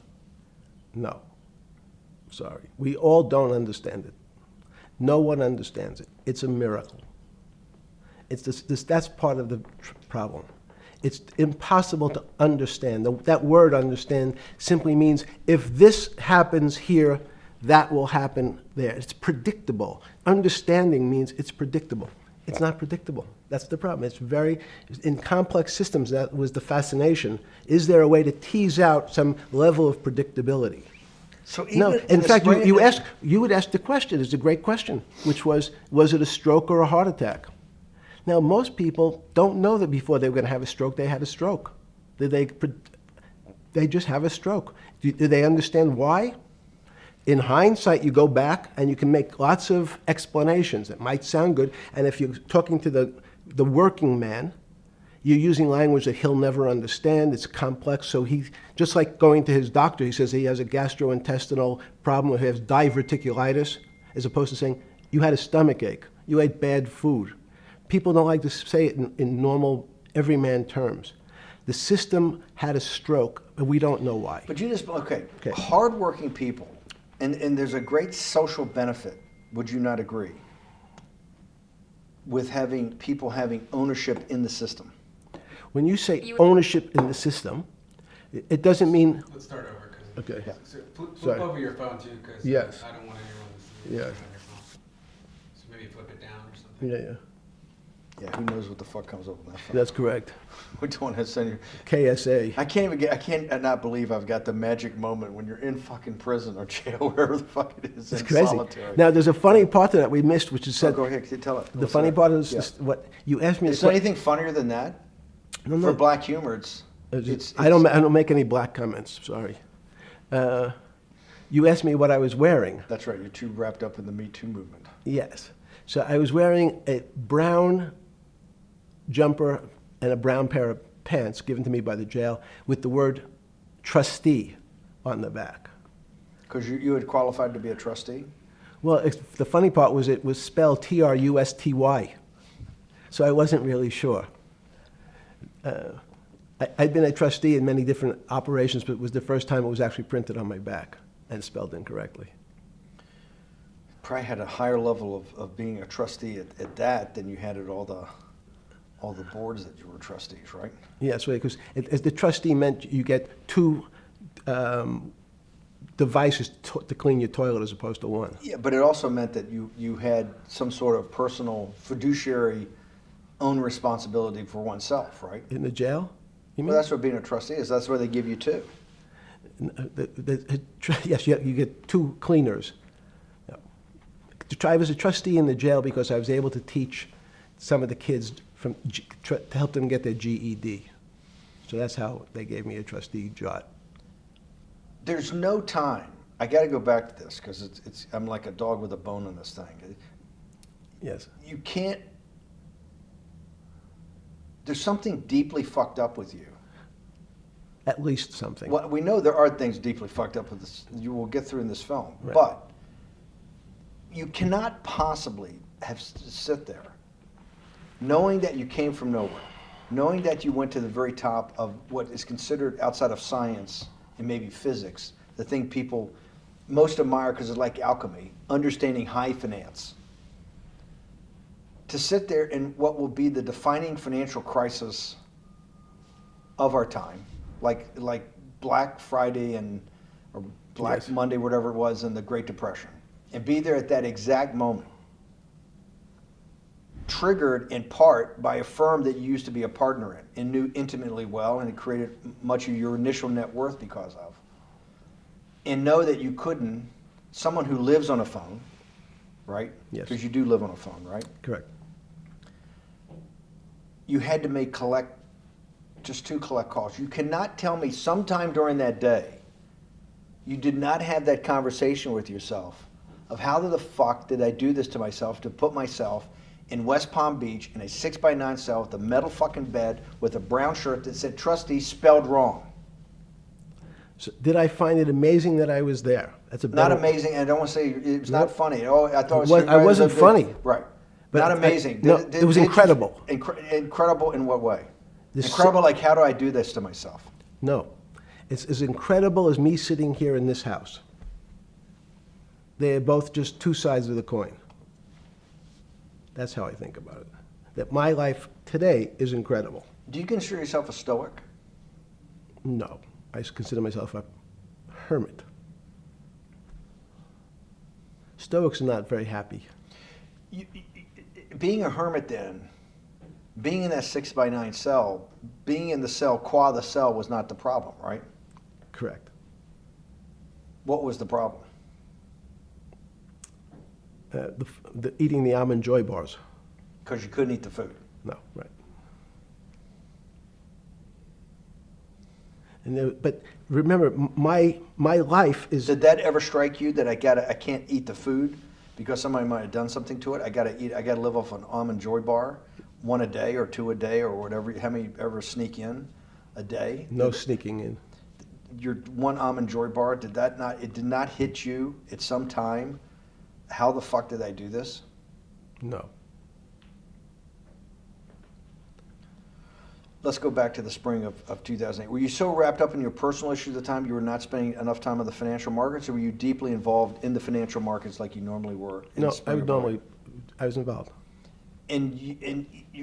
No. Sorry. We all don't understand it. No one understands it. It's a miracle. It's that's part of the problem. It's impossible to understand. That word understand simply means if this happens here, that will happen there. It's predictable. Understanding means it's predictable. It's not predictable. That's the problem. In complex systems, that was the fascination. Is there a way to tease out some level of predictability? So even No, in in the fact, spring- you would ask the question, it's a great question, which was it a stroke or a heart attack? Now, most people don't know that before they were going to have a stroke, they had a stroke. They just have a stroke. Do they understand why? In hindsight, you go back and you can make lots of explanations. It might sound good, and if you're talking to the working man, you're using language that he'll never understand. It's complex. So he, just like going to his doctor, he says he has a gastrointestinal problem or he has diverticulitis, as opposed to saying, you had a stomach ache, you ate bad food. People don't like to say it in normal, everyman terms. The system had a stroke, and we don't know why. But you just, okay. Okay. Hardworking people, and there's a great social benefit, would you not agree, with having people having ownership in the system? When you say ownership in the system, it doesn't mean. Let's start over. Cause Okay. So flip Sorry. over your phone too, because Yes. I don't want anyone to see Yeah. anything on your phone. So maybe flip it down or something. Yeah. Yeah, who knows what the fuck comes up with that phone? That's correct. We don't want to send you. KSA. I can't not believe I've got the magic moment when you're in fucking prison or jail, wherever the fuck it is, It's in crazy. solitary. Now, there's a funny part to that we missed, which is So said. go ahead, tell it. The What's funny that? part is Yeah. what you asked me. Is there anything funnier than that? No, no. For black humor, it's I don't make any black comments. Sorry. You asked me what I was wearing. That's right. You're too wrapped up in the Me Too movement. Yes. So I was wearing a brown jumper and a brown pair of pants given to me by the jail with the word trustee on the back. Because you had qualified to be a trustee? Well, the funny part was it was spelled Trusty. So I wasn't really sure. I'd been a trustee in many different operations, but it was the first time it was actually printed on my back and spelled incorrectly. Probably had a higher level of being a trustee at that than you had at all the boards that you were trustees, right? Yes, right, because as the trustee meant you get two devices to clean your toilet as opposed to one. Yeah, but it also meant that you had some sort of personal fiduciary own responsibility for oneself, right? In the jail? You mean? Well, that's what being a trustee is. That's why they give you two. Yes, you get two cleaners. I was a trustee in the jail because I was able to teach some of the kids to help them get their GED. So that's how they gave me a trustee job. There's no time. I got to go back to this because I'm like a dog with a bone in this thing. Yes. You can't. There's something deeply fucked up with you. At least something. Well, we know there are things deeply fucked up with this. You will get through in this film, Right. but you cannot possibly have sit there, knowing that you came from nowhere, knowing that you went to the very top of what is considered outside of science and maybe physics, the thing people most admire because it's like alchemy, understanding high finance. To sit there in what will be the defining financial crisis of our time, like Black Friday or Black Yes. Monday, whatever it was, in the Great Depression, and be there at that exact moment, triggered in part by a firm that you used to be a partner in and knew intimately well, and it created much of your initial net worth because of, and know that you couldn't, someone who lives on a phone, right? Yes. Because you do live on a phone, right? Correct. You had to make just 2 collect calls. You cannot tell me sometime during that day you did not have that conversation with yourself of how the fuck did I do this to myself to put myself in West Palm Beach in a 6x9 cell with a metal fucking bed with a brown shirt that said trustee spelled wrong. So did I find it amazing that I was there? That's a Not better, amazing, and I don't want to say it was not Nope. funny. Oh, I thought it was. I wasn't funny. Right. But Not I- amazing. no, it was incredible. Incredible in what way? This- Incredible, like how do I do this to myself? No. It's as incredible as me sitting here in this house. They're both just 2 sides of the coin. That's how I think about it. That my life today is incredible. Do you consider yourself a stoic? No. I consider myself a hermit. Stoics are not very happy. Being a hermit then, being in that 6x9 cell, being in the cell qua the cell was not the problem, right? Correct. What was the problem? Eating the almond joy bars. Because you couldn't eat the food. No, right. And but remember, my life is. Did that ever strike you that I can't eat the food because somebody might have done something to it? I gotta live off an almond joy bar, 1 a day or 2 a day or whatever. How many ever sneak in a day? No sneaking in. Your 1 almond joy bar, it did not hit you at some time? How the fuck did I do this? No. Let's go back to the spring of 2008. Were you so wrapped up in your personal issues at the time you were not spending enough time on the financial markets, or were you deeply involved in the financial markets like you normally were? In No, the spring of 08? I was involved.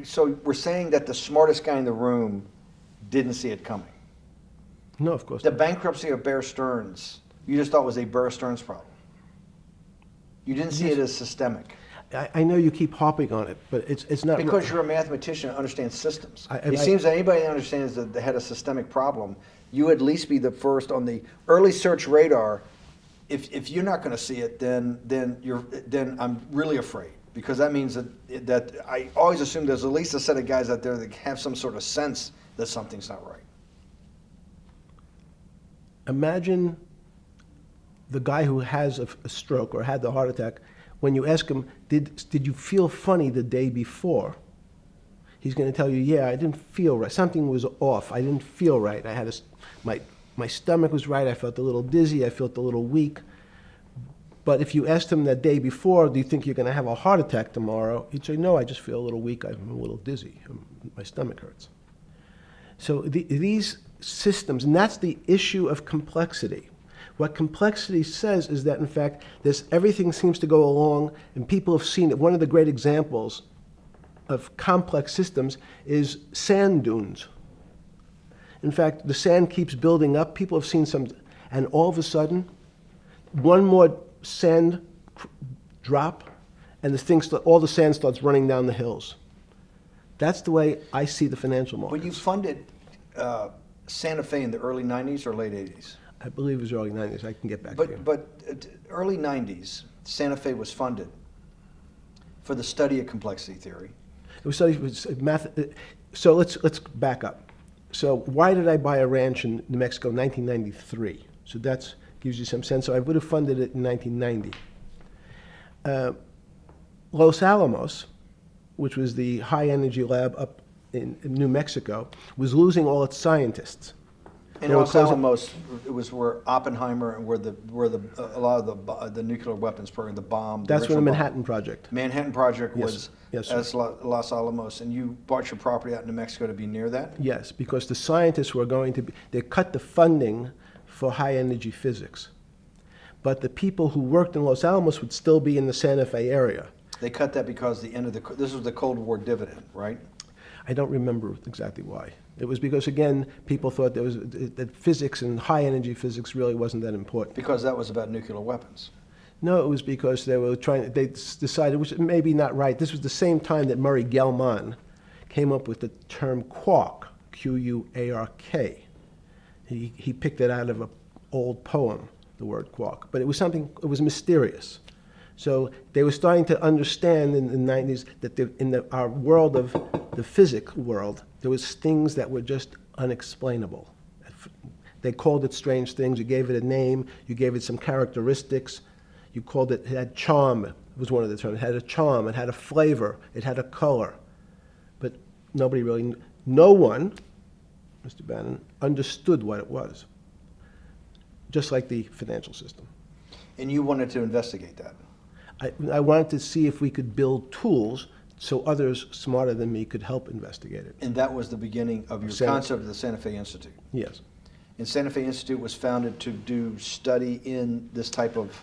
So we're saying that the smartest guy in the room didn't see it coming. No, of course The not. bankruptcy of Bear Stearns, you just thought was a Bear Stearns problem. You didn't see it as systemic. I know you keep harping on it, but it's not. Because you're a mathematician and understands systems. I- It seems that anybody that understands that they had a systemic problem, you at least be the first on the early search radar. If you're not going to see it, then I'm really afraid, because that means that I always assume there's at least a set of guys out there that have some sort of sense that something's not right. Imagine the guy who has a stroke or had the heart attack. When you ask him, did you feel funny the day before? He's going to tell you, yeah, I didn't feel right. Something was off. I didn't feel right. I had my stomach was right. I felt a little dizzy. I felt a little weak. But if you asked him that day before, do you think you're going to have a heart attack tomorrow? He'd say, no, I just feel a little weak. I'm a little dizzy. My stomach hurts. So these systems, and that's the issue of complexity. What complexity says is that, in fact, everything seems to go along, and people have seen it. One of the great examples of complex systems is sand dunes. In fact, the sand keeps building up. People have seen some, and all of a sudden, one more sand drop, and all the sand starts running down the hills. That's the way I see the financial markets. When you funded Santa Fe in the early 90s or late 80s? I believe it was early 90s. I can get back to you. But early 90s, Santa Fe was funded for the study of complexity theory. It was math. So let's back up. So why did I buy a ranch in New Mexico in 1993? So that gives you some sense. So I would have funded it in 1990. Los Alamos, which was the high energy lab up in New Mexico, was losing all its scientists. And They were Los closing- Alamos, it was where Oppenheimer and where a lot of the nuclear weapons program, the bomb. That's where the original bomb. Manhattan Project. Manhattan Project Yes. was Yes, sir. as Los Alamos, and you bought your property out in New Mexico to be near that? Yes, because the scientists were going to be, they cut the funding for high energy physics. But the people who worked in Los Alamos would still be in the Santa Fe area. They cut that because this was the Cold War dividend, right? I don't remember exactly why. It was because, again, people thought that physics and high-energy physics really wasn't that important. Because that was about nuclear weapons. No, it was because they decided, which may be not right, this was the same time that Murray Gell-Mann came up with the term quark, Q-U-A-R-K. He picked it out of an old poem, the word quark. But it was mysterious. So they were starting to understand in the 90s that our world of the physics world, there was things that were just unexplainable. They called it strange things. You gave it a name. You gave it some characteristics. You called it had charm. It was one of the terms. It had a charm. It had a flavor. It had a color. But no one, Mr. Bannon, understood what it was. Just like the financial system. And you wanted to investigate that. I wanted to see if we could build tools so others smarter than me could help investigate it. And that was the beginning of your concept of the Santa Fe Institute. Yes. And Santa Fe Institute was founded to do study in this type of...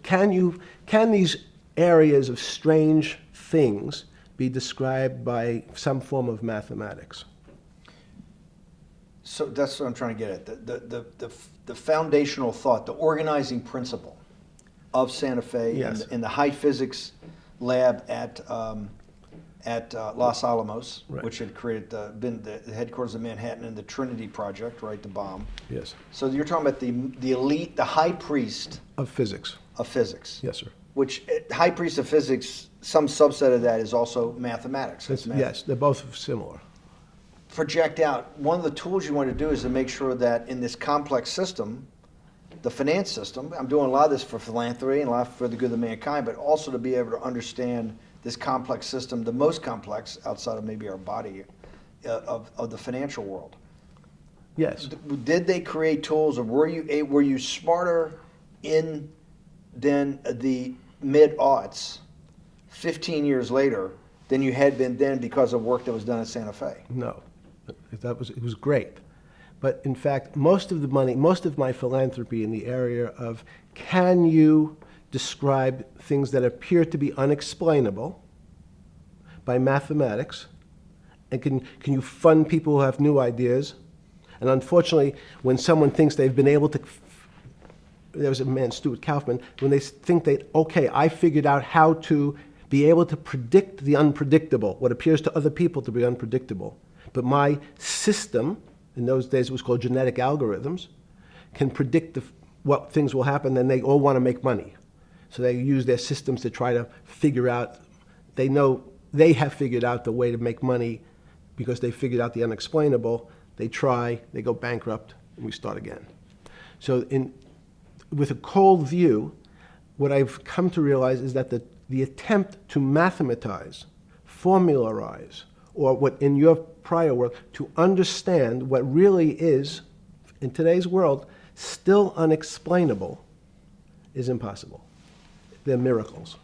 Can these areas of strange things be described by some form of mathematics? So that's what I'm trying to get at. The foundational thought, the organizing principle of Santa Fe, Yes. in the high physics lab at Los Alamos, Right. which had been the headquarters of Manhattan, and the Trinity Project, right, the bomb. Yes. So you're talking about the elite, the high priest Of physics. of physics. Yes, sir. Which, high priest of physics, some subset of that is also mathematics. It's math. Yes, they're both similar. Project out. One of the tools you want to do is to make sure that in this complex system, the finance system, I'm doing a lot of this for philanthropy and a lot for the good of mankind, but also to be able to understand this complex system, the most complex outside of maybe our body, of the financial world. Yes. Did they create tools, or were you smarter in than the mid-aughts, 15 years later, than you had been then because of work that was done at Santa Fe? No. It was great. But in fact, most of my philanthropy in the area of can you describe things that appear to be unexplainable by mathematics, and can you fund people who have new ideas? And unfortunately, when someone thinks they've been able to, there was a man, Stuart Kaufman, when they think okay, I figured out how to be able to predict the unpredictable, what appears to other people to be unpredictable. But my system, in those days it was called genetic algorithms, can predict what things will happen, and they all want to make money. So they use their systems to try to figure out, they know they have figured out the way to make money because they figured out the unexplainable. They try, they go bankrupt, and we start again. So with a cold view, what I've come to realize is that the attempt to mathematize, formularize, or what in your prior world, to understand what really is, in today's world, still unexplainable, is impossible. They're miracles.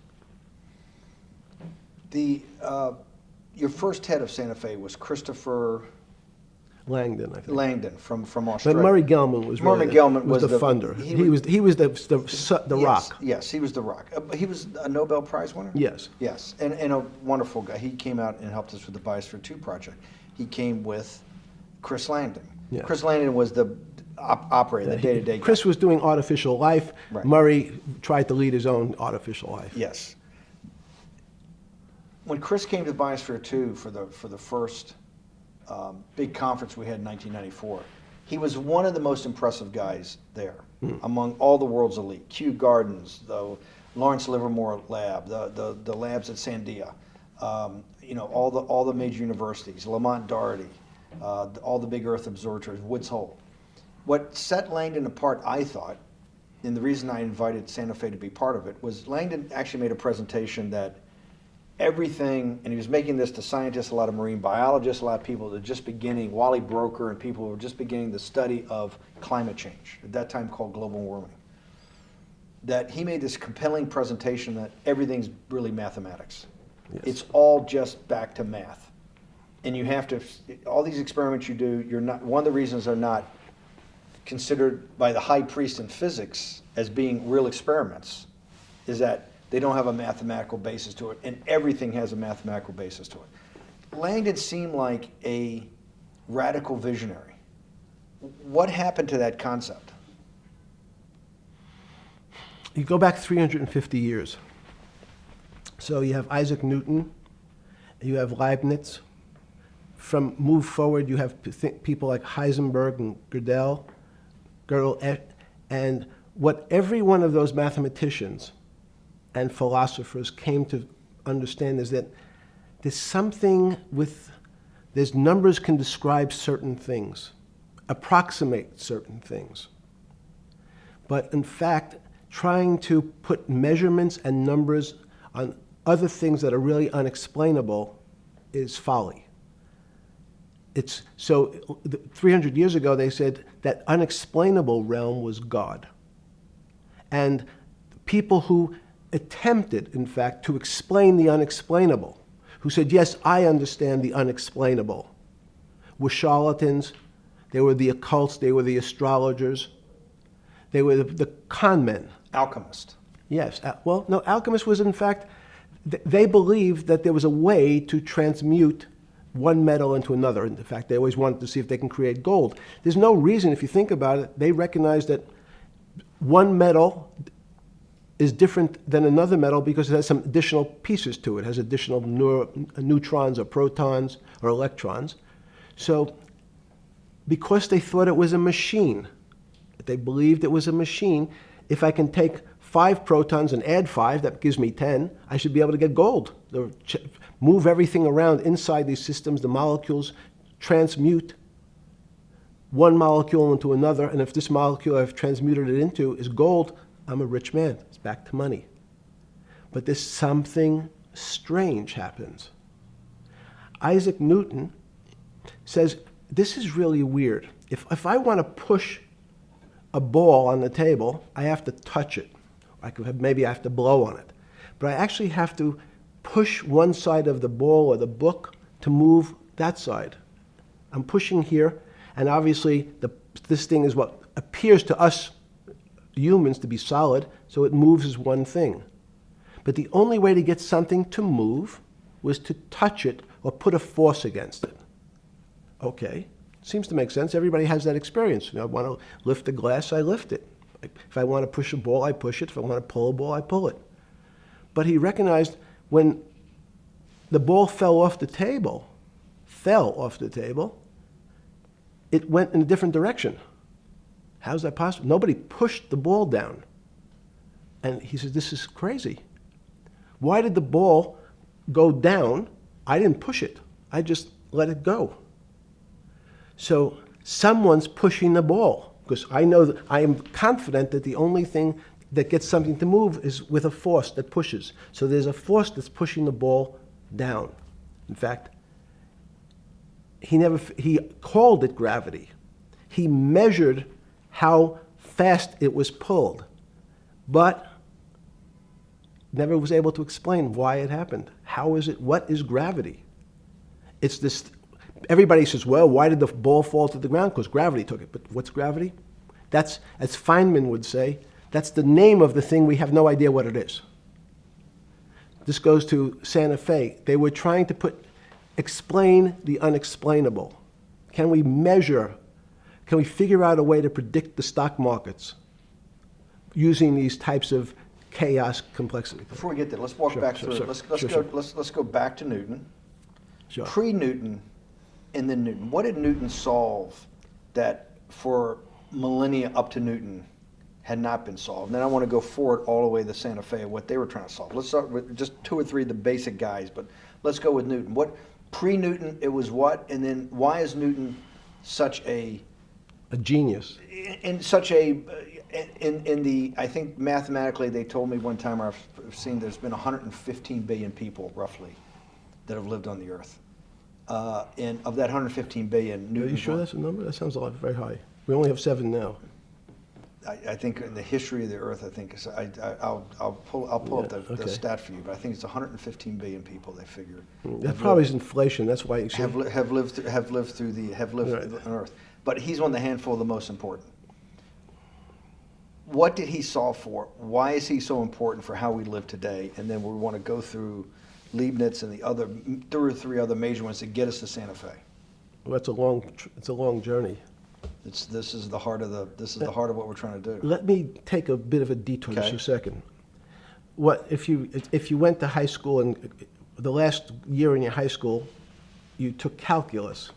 Your first head of Santa Fe was Christopher Langdon, I think. Langdon from But Australia. Murray Gell-Mann was Murray really Gell-Mann was was the the- funder. he He was- was the Yes, rock. Yes, he was the rock. He was a Nobel Prize winner? Yes. Yes, and a wonderful guy. He came out and helped us with the Biosphere 2 project. He came with Chris Langdon. Yeah. Chris Langdon was the operator, the day-to-day guy. Chris was doing artificial life. Right. Murray tried to lead his own artificial life. Yes. When Chris came to Biosphere 2 for the first big conference we had in 1994, he was one of the most impressive guys there among all the world's elite. Kew Gardens, the Lawrence Livermore lab, the labs at Sandia, all the major universities, Lamont Doherty, all the big Earth observatories, Woods Hole. What set Langdon apart, I thought, and the reason I invited Santa Fe to be part of it, was Langdon actually made a presentation that everything, and he was making this to scientists, a lot of marine biologists, a lot of people that are just beginning, Wally Broker and people who were just beginning the study of climate change, at that time called global warming. That he made this compelling presentation that everything's really mathematics. Yes. It's all just back to math. And you have to, all these experiments you do, you're not, one of the reasons they're not considered by the high priest in physics as being real experiments is that they don't have a mathematical basis to it, and everything has a mathematical basis to it. Langdon seemed like a radical visionary. What happened to that concept? You go back 350 years. So you have Isaac Newton, you have Leibniz. Move forward, you have people like Heisenberg and Gödel, and what every one of those mathematicians and philosophers came to understand is that there's numbers can describe certain things, approximate certain things. But in fact, trying to put measurements and numbers on other things that are really unexplainable is folly. 300 years ago, they said that unexplainable realm was God. And people who attempted, in fact, to explain the unexplainable, who said, yes, I understand the unexplainable, were charlatans, they were the occults, they were the astrologers, they were the con men. Alchemist. Yes. Well, no, alchemist was, in fact, they believed that there was a way to transmute one metal into another. In fact, they always wanted to see if they can create gold. There's no reason, if you think about it, they recognize that one metal is different than another metal because it has some additional pieces to it. It has additional neutrons or protons or electrons. So because they thought it was a machine, they believed it was a machine, if I can take 5 protons and add 5, that gives me 10, I should be able to get gold. Move everything around inside these systems, the molecules transmute one molecule into another, and if this molecule I've transmuted it into is gold, I'm a rich man. It's back to money. But there's something strange happens. Isaac Newton says, this is really weird. If I want to push a ball on the table, I have to touch it. Maybe I have to blow on it. But I actually have to push one side of the ball or the book to move that side. I'm pushing here, and obviously this thing is what appears to us humans to be solid, so it moves as one thing. But the only way to get something to move was to touch it or put a force against it. Okay, seems to make sense. Everybody has that experience. I want to lift a glass, I lift it. If I want to push a ball, I push it. If I want to pull a ball, I pull it. But he recognized when the ball fell off the table, it went in a different direction. How's that possible? Nobody pushed the ball down. And he says, this is crazy. Why did the ball go down? I didn't push it. I just let it go. So someone's pushing the ball, because I know that I am confident that the only thing that gets something to move is with a force that pushes. So there's a force that's pushing the ball down. In fact, he called it gravity. He measured how fast it was pulled, but never was able to explain why it happened. How is it? What is gravity? It's this. Everybody says, well, why did the ball fall to the ground? Because gravity took it. But what's gravity? That's, as Feynman would say, that's the name of the thing. We have no idea what it is. This goes to Santa Fe. They were trying to explain the unexplainable. Can we measure? Can we figure out a way to predict the stock markets using these types of chaos complexity? Before we get there, let's walk back through it. Let's go back to Newton. Sure. Pre-Newton and then Newton. What did Newton solve that for millennia up to Newton had not been solved? And then I want to go forward all the way to Santa Fe of what they were trying to solve. Let's start with just 2 or 3 of the basic guys, but let's go with Newton. What pre-Newton, it was what? And then why is Newton such a genius? In the, I think mathematically they told me one time, I've seen there's been 115 billion people roughly that have lived on the earth. And of that 115 billion, Newton. Are you sure that's a number? That sounds a lot very high. We only have 7 now. I think in the history of the earth, I think it's, I'll pull up the stat for you, but I think it's 115 billion people. They figure That probably is inflation. That's why you have lived on Earth. But he's one of the handful of the most important. What did he solve for? Why is he so important for how we live today? And then we want to go through Leibniz and the other, 3 other major ones to get us to Santa Fe? Well, it's a long journey. This is the heart of what we're trying to do. Let me take a bit of a detour Okay. just a second. What if you went to high school and the last year in your high school, you took calculus?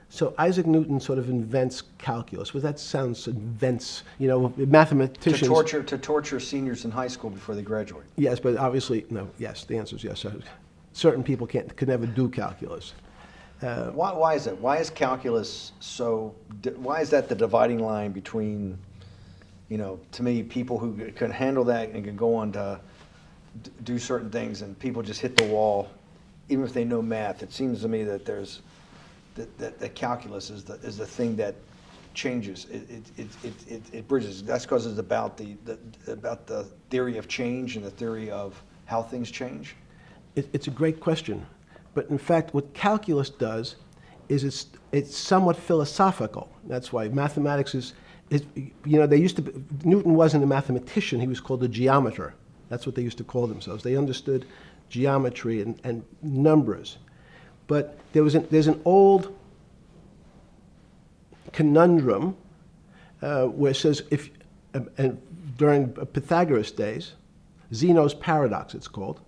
So Isaac Newton sort of invents calculus. Well, that sounds invents. You know, mathematicians. To torture seniors in high school before they graduate. Yes, but obviously no. Yes, the answer is yes. Certain people could never do calculus. Why is it? Why is calculus why is that the dividing line between, to me, people who can handle that and can go on to do certain things, and people just hit the wall, even if they know math? It seems to me that that calculus is the thing that changes. It bridges. That's because it's about the theory of change and the theory of how things change. It's a great question. But in fact, what calculus does is it's somewhat philosophical. That's why mathematics is Newton wasn't a mathematician, he was called a geometer. That's what they used to call themselves. They understood geometry and numbers. But there's an old conundrum where it says, during Pythagoras' days, Zeno's paradox it's called,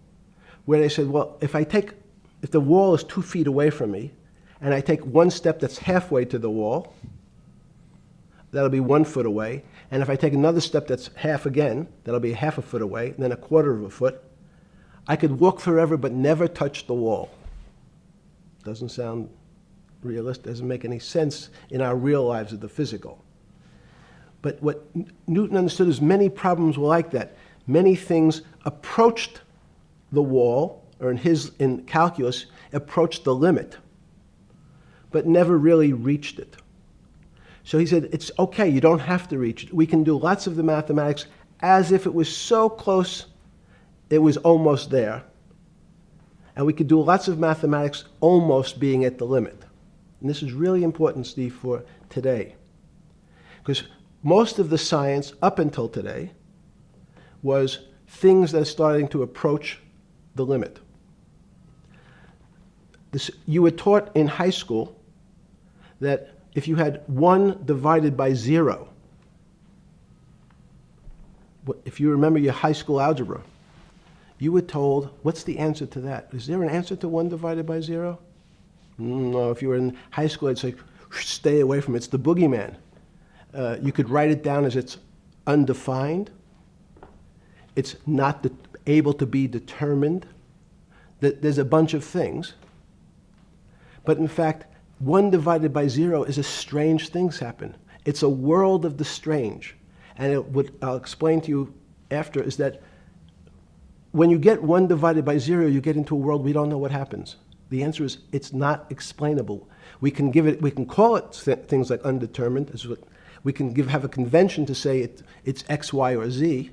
where they said, well, if the wall is 2 feet away from me, and I take one step that's halfway to the wall, that'll be 1 foot away. And if I take another step that's half again, that'll be half a foot away, and then 1/4 of a foot. I could walk forever but never touch the wall. Doesn't sound realistic, doesn't make any sense in our real lives of the physical. But what Newton understood is many problems were like that. Many things approached the wall, or in calculus, approached the limit, but never really reached it. So he said, it's okay, you don't have to reach it. We can do lots of the mathematics as if it was so close, it was almost there. And we could do lots of mathematics almost being at the limit. And this is really important, Steve, for today. Because most of the science up until today was things that are starting to approach the limit. You were taught in high school that if you had 1 divided by 0, if you remember your high school algebra, you were told, what's the answer to that? Is there an answer to 1 divided by 0? No, if you were in high school, I'd say, stay away from it. It's the boogeyman. You could write it down as it's undefined. It's not able to be determined. There's a bunch of things. But in fact, 1 divided by 0 is a strange things happen. It's a world of the strange. And what I'll explain to you after is that when you get 1 divided by 0, you get into a world we don't know what happens. The answer is it's not explainable. We can call it things like undetermined. We can have a convention to say it's X, Y, or Z.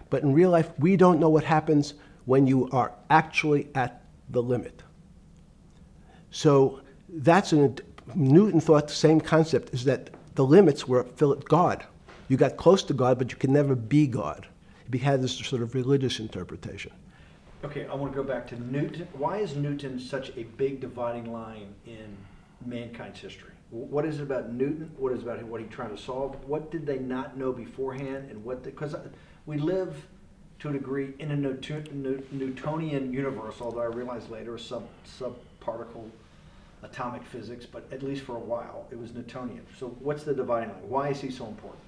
But in real life, we don't know what happens when you are actually at the limit. So Newton thought the same concept, is that the limits were God. You got close to God, but you could never be God. He had this sort of religious interpretation. Okay, I want to go back to Newton. Why is Newton such a big dividing line in mankind's history? What is it about Newton? What is it about what he's trying to solve? What did they not know beforehand? And because we live to a degree in a Newtonian universe, although I realized later subparticle atomic physics, but at least for a while it was Newtonian. So what's the dividing line? Why is he so important?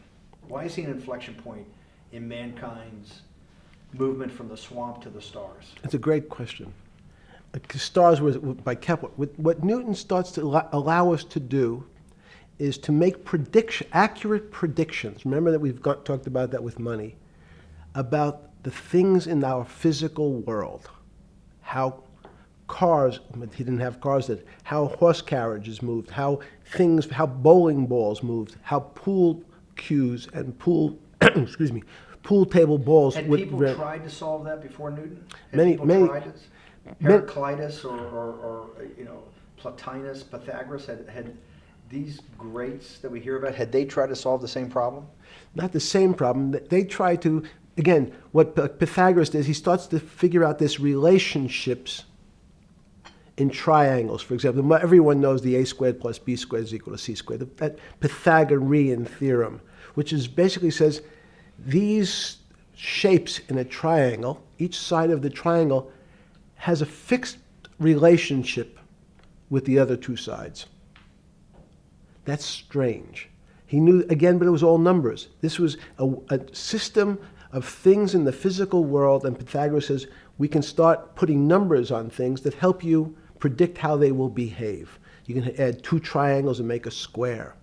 Why is he an inflection point in mankind's movement from the swamp to the stars? It's a great question. Stars were by Kepler. What Newton starts to allow us to do is to make accurate predictions. Remember that we've talked about that with money, about the things in our physical world, how cars, he didn't have cars, how horse carriages moved, how bowling balls moved, how pool cues and pool table balls. Had people tried to solve that before Newton? Many tried it? Heraclitus or Plotinus, Pythagoras, had these greats that we hear about, had they tried to solve the same problem? Not the same problem. They tried to again, what Pythagoras does, he starts to figure out this relationships in triangles. For example, everyone knows the a squared plus b squared is equal to c squared, that Pythagorean theorem, which is basically says these shapes in a triangle, each side of the triangle has a fixed relationship with the other two sides. That's strange. He knew, again, but it was all numbers. This was a system of things in the physical world, and Pythagoras says we can start putting numbers on things that help you predict how they will behave. You can add two triangles and make a square,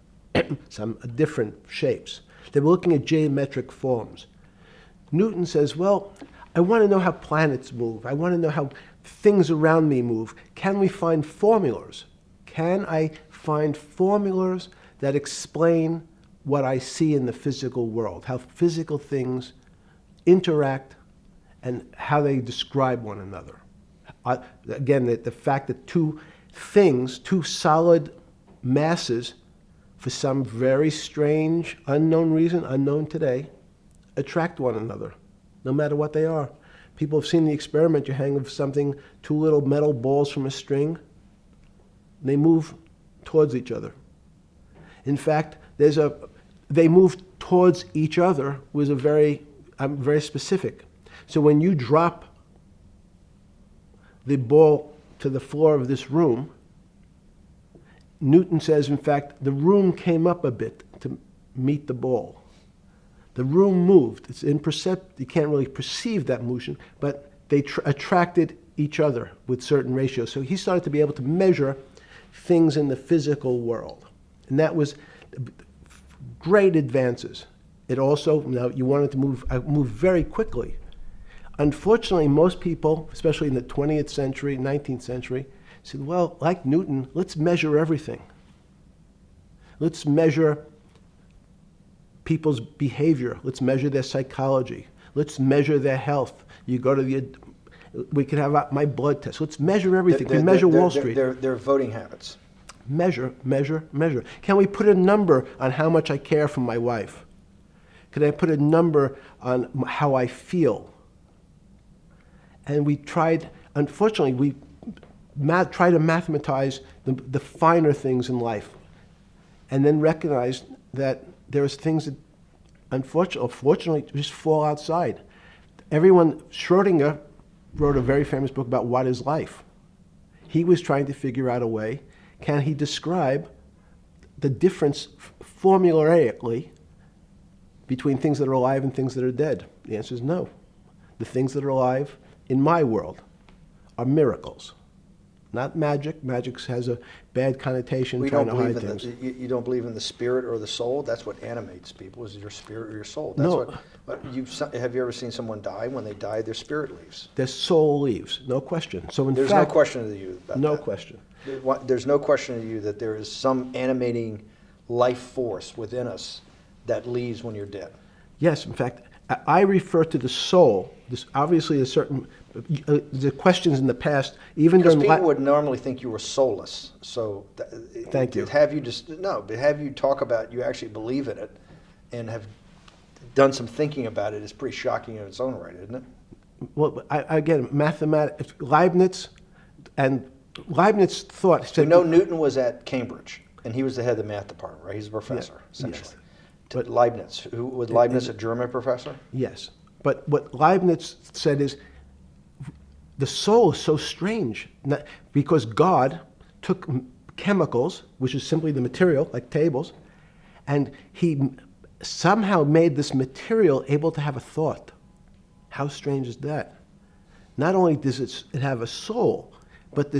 some different shapes. They were looking at geometric forms. Newton says, well, I want to know how planets move. I want to know how things around me move. Can we find formulas? Can I find formulas that explain what I see in the physical world, how physical things interact and how they describe one another? Again, the fact that two things, two solid masses, for some very strange, unknown reason, unknown today, attract one another, no matter what they are. People have seen the experiment. You hang something, two little metal balls from a string, they move towards each other. In fact, they move towards each other was very specific. So when you drop the ball to the floor of this room, Newton says, in fact, the room came up a bit to meet the ball. The room moved. It's imperceptible. You can't really perceive that motion, but they attracted each other with certain ratios. So he started to be able to measure things in the physical world. And that was great advances. It also, now you wanted to move very quickly. Unfortunately, most people, especially in the 20th century, 19th century, said, well, like Newton, let's measure everything. Let's measure people's behavior. Let's measure their psychology. Let's measure their health. You go to we can have my blood test. Let's measure everything. We measure Wall Street. Their voting habits. Measure, measure, measure. Can we put a number on how much I care for my wife? Can I put a number on how I feel? And we tried, unfortunately, we try to mathematize the finer things in life, and then recognize that there's things that, unfortunately, just fall outside. Schrodinger wrote a very famous book about what is life. He was trying to figure out a way, can he describe the difference formulaically between things that are alive and things that are dead? The answer is no. The things that are alive in my world are miracles, not magic. Magic has a bad connotation, trying to hide things. You don't believe in the spirit or the soul? That's what animates people, is your spirit or your soul. That's No. Have you ever seen someone die? When they die, their spirit leaves. Their soul leaves, no question. So in There's fact, no question to you about no that. question. There's no question to you that there is some animating life force within us that leaves when you're dead. Yes, in fact, I refer to the soul. This obviously is certain. The questions in the past, even Because during people would normally think you were soulless. So Thank you. But have you talk about you actually believe in it and have done some thinking about it is pretty shocking in its own right, isn't it? Well, again, mathematics. Leibniz thought. We know Newton was at Cambridge, and he was the head of the math department, right? He's a professor, essentially. Yes. But Leibniz, was Leibniz a German professor? Yes, but what Leibniz said is the soul is so strange because God took chemicals, which is simply the material, like tables, and he somehow made this material able to have a thought. How strange is that? Not only does it have a soul, but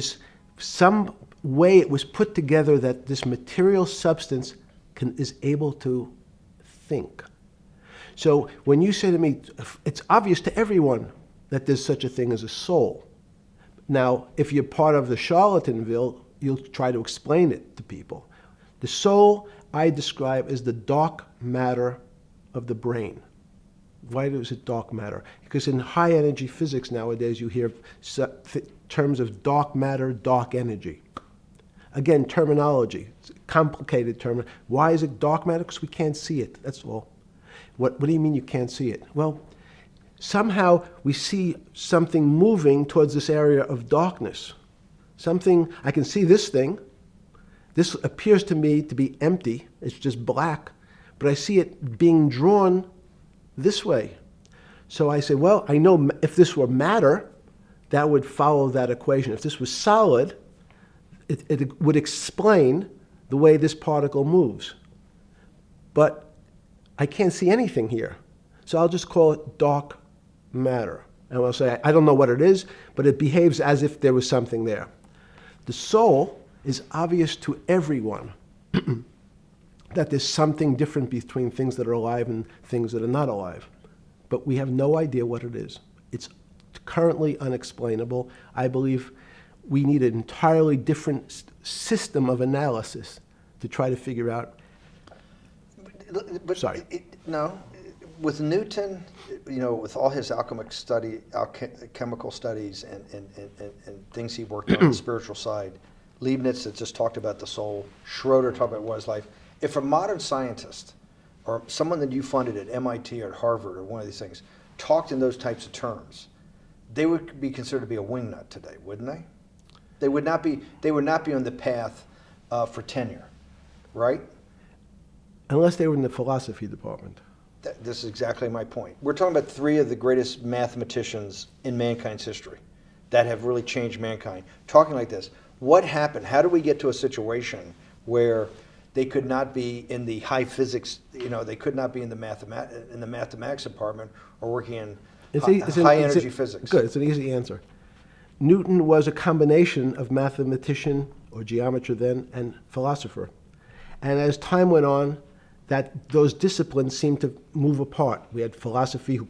some way it was put together that this material substance is able to think. So when you say to me, it's obvious to everyone that there's such a thing as a soul. Now, if you're part of the Charlatanville, you'll try to explain it to people. The soul I describe as the dark matter of the brain. Why is it dark matter? Because in high energy physics nowadays, you hear terms of dark matter, dark energy. Again, terminology. It's a complicated term. Why is it dark matter? Because we can't see it, that's all. What do you mean you can't see it? Well, somehow we see something moving towards this area of darkness. Something, I can see this thing. This appears to me to be empty. It's just black. But I see it being drawn this way. So I say, well, I know if this were matter, that would follow that equation. If this was solid, it would explain the way this particle moves. But I can't see anything here. So I'll just call it dark matter. And I'll say, I don't know what it is, but it behaves as if there was something there. The soul is obvious to everyone that there's something different between things that are alive and things that are not alive. But we have no idea what it is. It's currently unexplainable. I believe we need an entirely different system of analysis to try to figure out. But Sorry. No, with Newton, with all his alchemical studies and things he worked on the spiritual side, Leibniz that just talked about the soul, Schroeder talked about what is life. If a modern scientist or someone that you funded at MIT or at Harvard or one of these things talked in those types of terms, they would be considered to be a wingnut today, wouldn't they? They would not be. They would not be on the path for tenure, right? Unless they were in the philosophy department. This is exactly my point. We're talking about three of the greatest mathematicians in mankind's history that have really changed mankind. Talking like this, what happened? How do we get to a situation where they could not be in the high physics? They could not be in the mathematics department or working in high energy physics. Good. It's an easy answer. Newton was a combination of mathematician or geometer then and philosopher, and as time went on, those disciplines seemed to move apart. We had philosophy.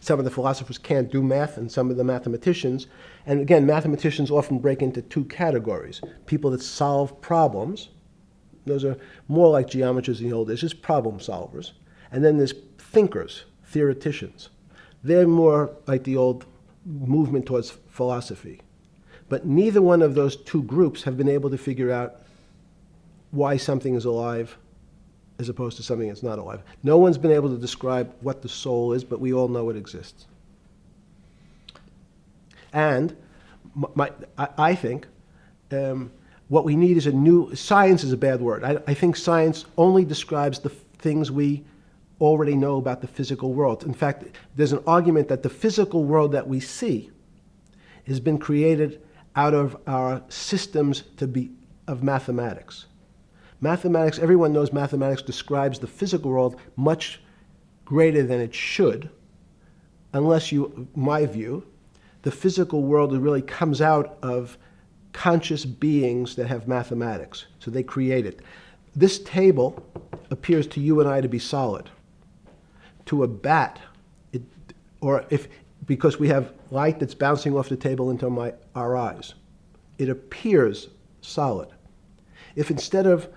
Some of the philosophers can't do math, and some of the mathematicians. And again, mathematicians often break into two categories. People that solve problems. Those are more like geometers in the old days, just problem solvers. And then there's thinkers, theoreticians. They're more like the old movement towards philosophy. But neither one of those two groups have been able to figure out why something is alive as opposed to something that's not alive. No one's been able to describe what the soul is, but we all know it exists. And I think what we need is science is a bad word. I think science only describes the things we already know about the physical world. In fact, there's an argument that the physical world that we see has been created out of our systems of mathematics. Mathematics, everyone knows mathematics describes the physical world much greater than it should, unless my view, the physical world really comes out of conscious beings that have mathematics. So they create it. This table appears to you and I to be solid. To a bat, because we have light that's bouncing off the table into our eyes, it appears solid. If instead of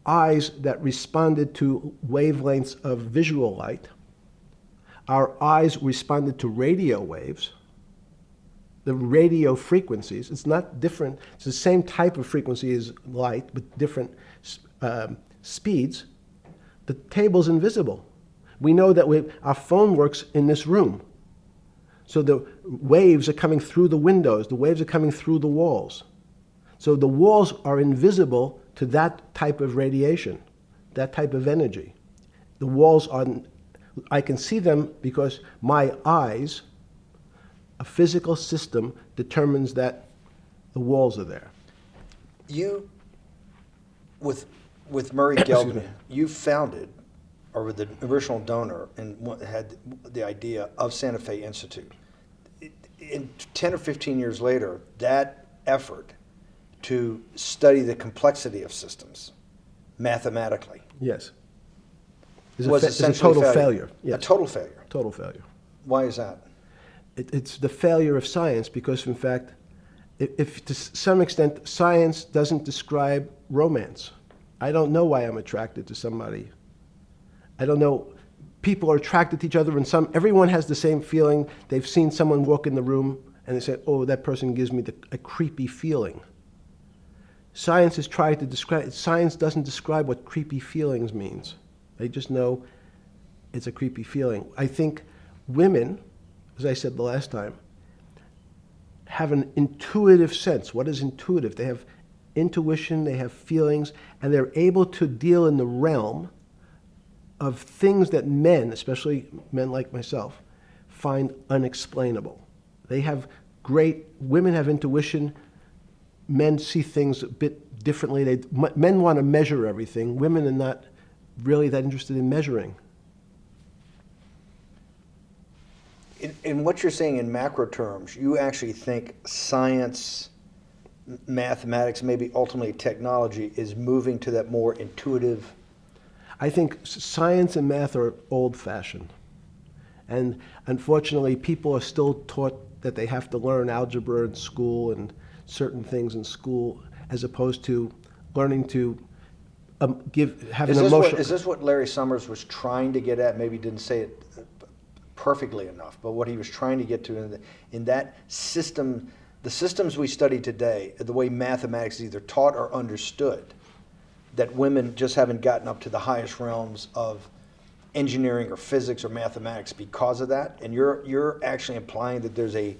eyes that responded to wavelengths of visual light, our eyes responded to radio waves, the radio frequencies, it's not different, it's the same type of frequency as light, but different speeds, the table's invisible. We know that our phone works in this room. So the waves are coming through the windows, the waves are coming through the walls. So the walls are invisible to that type of radiation, that type of energy. The walls I can see them because my eyes, a physical system determines that the walls are there. You, with Murray Geldman, you founded, or with the original donor, and had the idea of Santa Fe Institute. In 10 or 15 years later, that effort to study the complexity of systems mathematically. Yes. Was it's a essentially total failure. Yes. A total failure. Total failure. Why is that? It's the failure of science because, in fact, if to some extent science doesn't describe romance. I don't know why I'm attracted to somebody. I don't know. People are attracted to each other, and everyone has the same feeling. They've seen someone walk in the room, and they say, "Oh, that person gives me a creepy feeling." Science has tried to describe. Science doesn't describe what creepy feelings means. They just know it's a creepy feeling. I think women as I said the last time, have an intuitive sense. What is intuitive? They have intuition, they have feelings, and they're able to deal in the realm of things that men, especially men like myself, find unexplainable. They have women have intuition, men see things a bit differently. Men want to measure everything. Women are not really that interested in measuring. In what you're saying in macro terms, you actually think science, mathematics, maybe ultimately technology is moving to that more intuitive. I think science and math are old-fashioned. And unfortunately, people are still taught that they have to learn algebra in school and certain things in school, as opposed to learning to have an emotional. Is this what Larry Summers was trying to get at? Maybe he didn't say it perfectly enough, but what he was trying to get to in that system, the systems we study today, the way mathematics is either taught or understood, that women just haven't gotten up to the highest realms of engineering or physics or mathematics because of that. And you're actually implying that there's a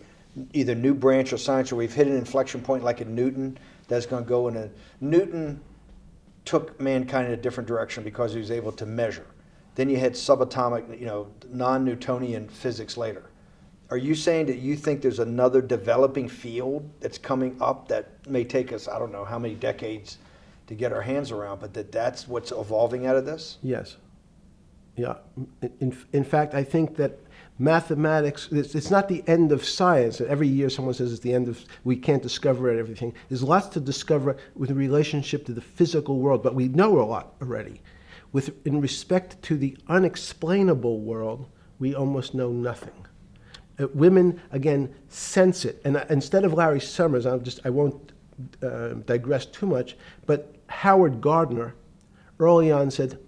either new branch of science, or we've hit an inflection point like in Newton that's going to go in a Newton took mankind in a different direction because he was able to measure. Then you had subatomic, non-Newtonian physics later. Are you saying that you think there's another developing field that's coming up that may take us, I don't know how many decades to get our hands around, but that's what's evolving out of this? Yes. Yeah. In fact, I think that mathematics, it's not the end of science. Every year someone says it's the end of, we can't discover everything. There's lots to discover with relationship to the physical world, but we know a lot already. In respect to the unexplainable world, we almost know nothing. Women, again, sense it. And instead of Larry Summers, I won't digress too much, but Howard Gardner early on said,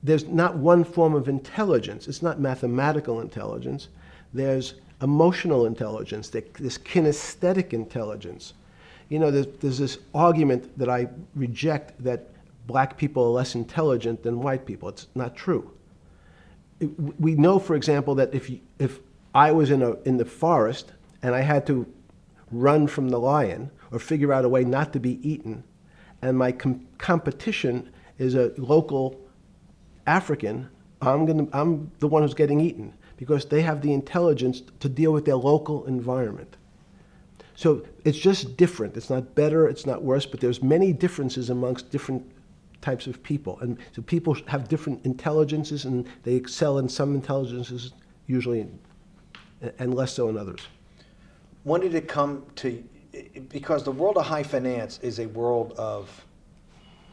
there's not one form of intelligence. It's not mathematical intelligence. There's emotional intelligence. There's kinesthetic intelligence. There's this argument that I reject that black people are less intelligent than white people. It's not true. We know, for example, that if I was in the forest and I had to run from the lion or figure out a way not to be eaten, and my competition is a local African, I'm the one who's getting eaten because they have the intelligence to deal with their local environment. So it's just different. It's not better, it's not worse, but there's many differences amongst different types of people. And so people have different intelligences, and they excel in some intelligences usually, and less so in others. When did it come to, because the world of high finance is a world of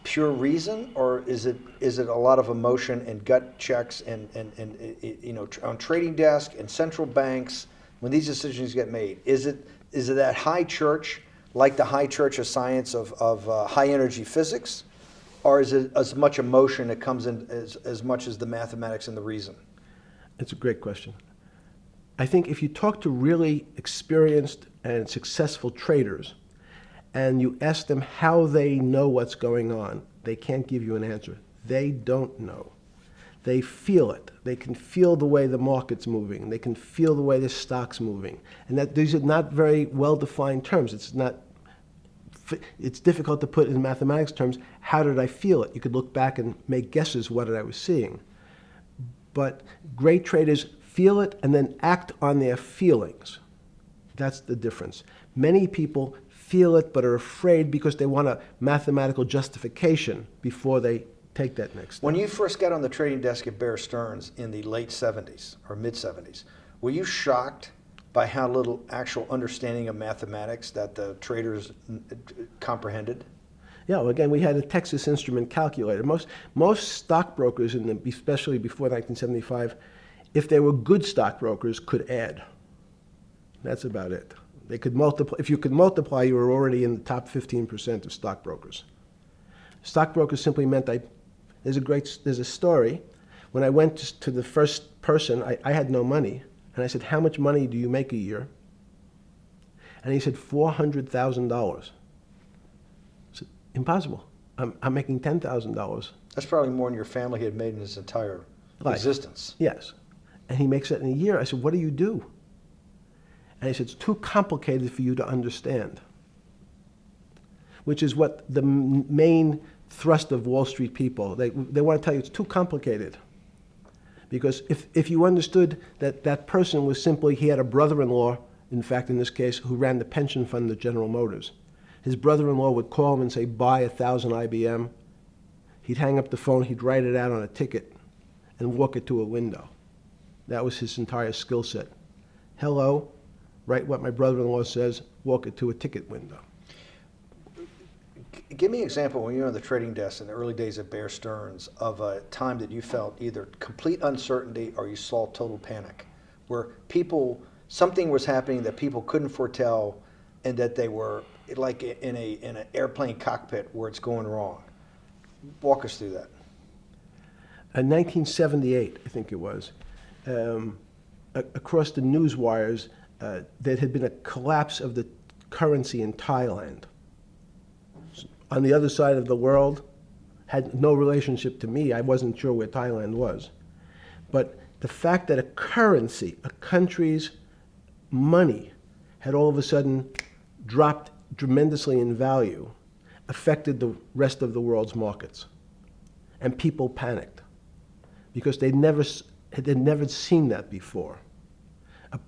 pure reason, or is it a lot of emotion and gut checks and on trading desk and central banks when these decisions get made? Is it that high church, like the high church of science of high energy physics, or is it as much emotion that comes in as much as the mathematics and the reason? It's a great question. I think if you talk to really experienced and successful traders, and you ask them how they know what's going on, they can't give you an answer. They don't know. They feel it. They can feel the way the market's moving. They can feel the way the stock's moving. And that these are not very well-defined terms. It's difficult to put in mathematics terms, how did I feel it? You could look back and make guesses what I was seeing. But great traders feel it and then act on their feelings. That's the difference. Many people feel it but are afraid because they want a mathematical justification before they take that next step. When you first got on the trading desk at Bear Stearns in the late 70s or mid 70s, were you shocked by how little actual understanding of mathematics that the traders comprehended? Yeah, well, again, we had a Texas Instrument calculator. Most stockbrokers, especially before 1975, if they were good stockbrokers, could add. That's about it. They could multiply. If you could multiply, you were already in the top 15% of stockbrokers. Stockbrokers simply meant there's a story. When I went to the first person, I had no money. And I said, how much money do you make a year? And he said, $400,000. I said, impossible. I'm making $10,000. That's probably more than your family had made in its entire existence. Yes. And he makes it in a year. I said, what do you do? And he said, it's too complicated for you to understand, which is what the main thrust of Wall Street people, they want to tell you it's too complicated. Because if you understood that that person was simply, he had a brother-in-law, in fact, in this case, who ran the pension fund at General Motors. His brother-in-law would call him and say, buy 1,000 IBM. He'd hang up the phone, he'd write it out on a ticket and walk it to a window. That was his entire skill set. Hello, write what my brother-in-law says, walk it to a ticket window. Give me an example when you were on the trading desk in the early days of Bear Stearns of a time that you felt either complete uncertainty or you saw total panic, where something was happening that people couldn't foretell and that they were like in an airplane cockpit where it's going wrong. Walk us through that. In 1978, I think it was, across the news wires, there had been a collapse of the currency in Thailand. On the other side of the world, had no relationship to me. I wasn't sure where Thailand was. But the fact that a currency, a country's money, had all of a sudden dropped tremendously in value, affected the rest of the world's markets. And people panicked because they'd never seen that before.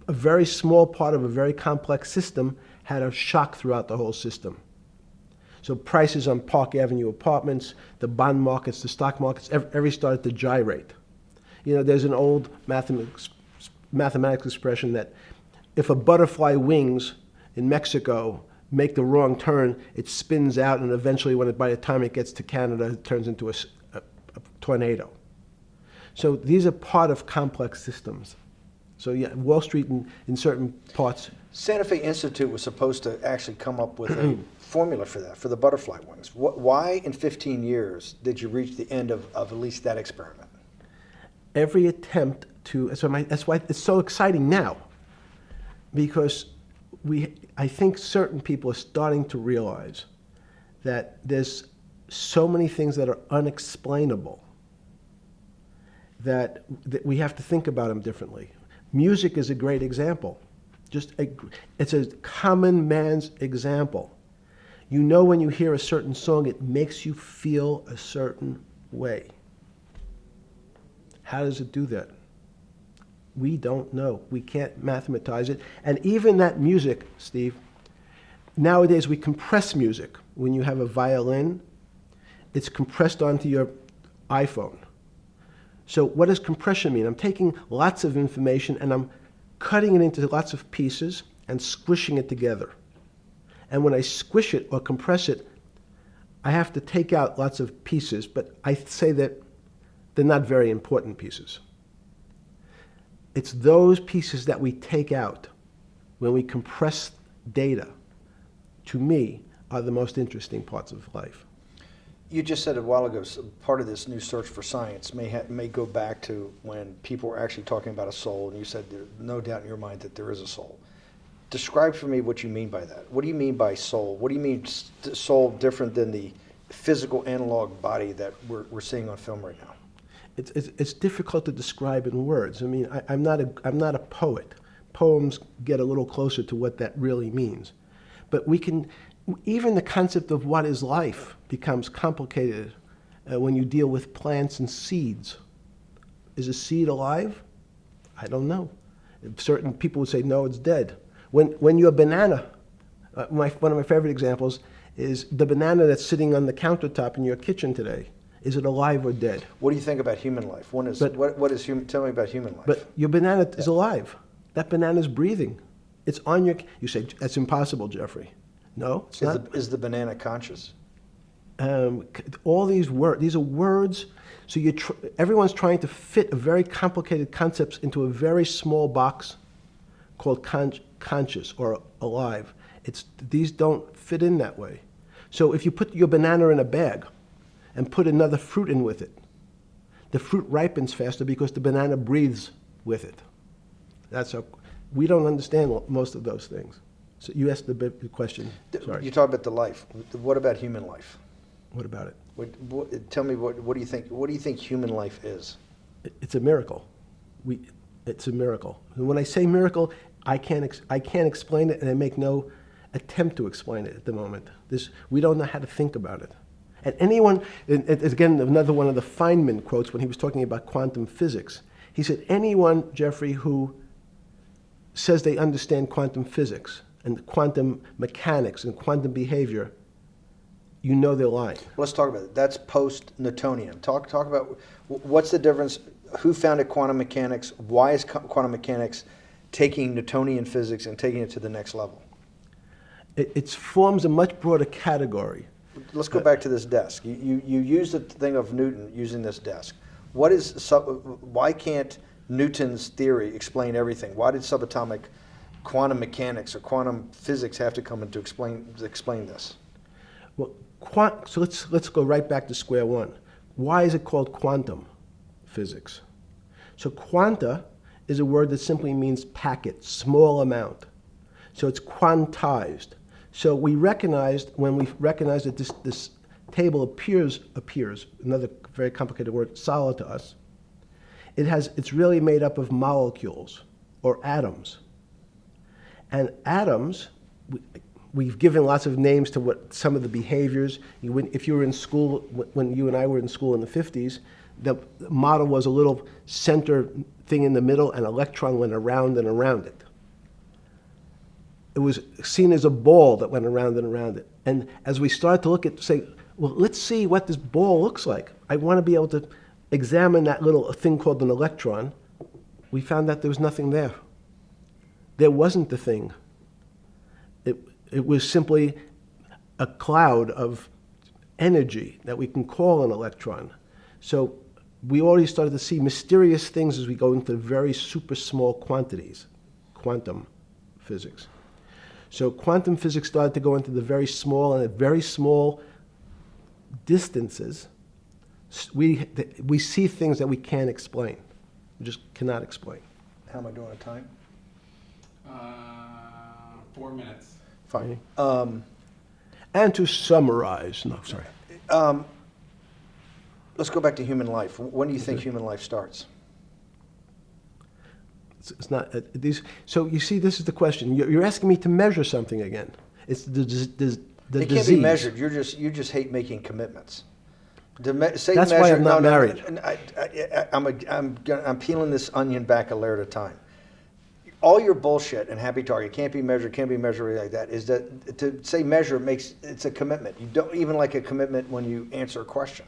A very small part of a very complex system had a shock throughout the whole system. So prices on Park Avenue apartments, the bond markets, the stock markets, every started to gyrate. You know, there's an old mathematics expression that if a butterfly wings in Mexico make the wrong turn, it spins out, and eventually, by the time it gets to Canada, it turns into a tornado. So these are part of complex systems. So yeah, Wall Street in certain parts. Santa Fe Institute was supposed to actually come up with a formula for that, for the butterfly wings. Why in 15 years did you reach the end of at least that experiment? Every attempt to, that's why it's so exciting now, because I think certain people are starting to realize that there's so many things that are unexplainable that we have to think about them differently. Music is a great example. It's a common man's example. You know, when you hear a certain song, it makes you feel a certain way. How does it do that? We don't know. We can't mathematize it. And even that music, Steve, nowadays we compress music. When you have a violin, it's compressed onto your iPhone. So what does compression mean? I'm taking lots of information and I'm cutting it into lots of pieces and squishing it together. And when I squish it or compress it, I have to take out lots of pieces, but I say that they're not very important pieces. It's those pieces that we take out when we compress data, to me, are the most interesting parts of life. You just said a while ago, part of this new search for science may go back to when people were actually talking about a soul, and you said there's no doubt in your mind that there is a soul. Describe for me what you mean by that. What do you mean by soul? What do you mean soul different than the physical analog body that we're seeing on film right now? It's difficult to describe in words. I mean, I'm not a poet. Poems get a little closer to what that really means. But even the concept of what is life becomes complicated when you deal with plants and seeds. Is a seed alive? I don't know. Certain people would say, no, it's dead. When you're a banana, one of my favorite examples is the banana that's sitting on the countertop in your kitchen today. Is it alive or dead? What do you think about human life? What is human? Tell me about human life. But your banana is alive. That banana is breathing. It's on your. You say that's impossible, Jeffrey. No, it's not. Is the banana conscious? All these words. These are words. So everyone's trying to fit a very complicated concepts into a very small box called conscious or alive. These don't fit in that way. So if you put your banana in a bag and put another fruit in with it, the fruit ripens faster because the banana breathes with it. We don't understand most of those things. So you asked the big question. Sorry. You talk about the life. What about human life? What about it? Tell me what do you think? What do you think human life is? It's a miracle. It's a miracle. And when I say miracle, I can't explain it, and I make no attempt to explain it at the moment. We don't know how to think about it. And anyone, and again, another one of the Feynman quotes when he was talking about quantum physics. He said, anyone, Jeffrey, who says they understand quantum physics and quantum mechanics and quantum behavior, you know they're lying. Let's talk about it. That's post-Newtonian. Talk about what's the difference, who founded quantum mechanics, why is quantum mechanics taking Newtonian physics and taking it to the next level? It forms a much broader category. Let's go back to this desk. You use the thing of Newton using this desk. Why can't Newton's theory explain everything? Why did subatomic quantum mechanics or quantum physics have to come in to explain this? Well, so let's go right back to square one. Why is it called quantum physics? So quanta is a word that simply means packet, small amount. So it's quantized. So we recognized, when we recognized that this table appears, another very complicated word, solid to us, it's really made up of molecules or atoms. And atoms, we've given lots of names to what some of the behaviors. If you were in school, when you and I were in school in the 50s, the model was a little center thing in the middle, and an electron went around and around it. It was seen as a ball that went around and around it. And as we started to look at, say, well, let's see what this ball looks like. I want to be able to examine that little thing called an electron. We found that there was nothing there. There wasn't the thing. It was simply a cloud of energy that we can call an electron. So we already started to see mysterious things as we go into very super small quantities, quantum physics. So quantum physics started to go into the very small, and at very small distances, we see things that we can't explain. We just cannot explain. How am I doing on time? 4 minutes. Fine. And to summarize, no, sorry. Let's go back to human life. When do you think human life starts? It's not these. So you see, this is the question. You're asking me to measure something again. It's the disease. It can't be measured. You just hate making commitments. That's why I'm not married. I'm peeling this onion back a layer at a time. All your bullshit and happy target can't be measured like that. Is that to say measure it's a commitment. You don't even like a commitment when you answer a question.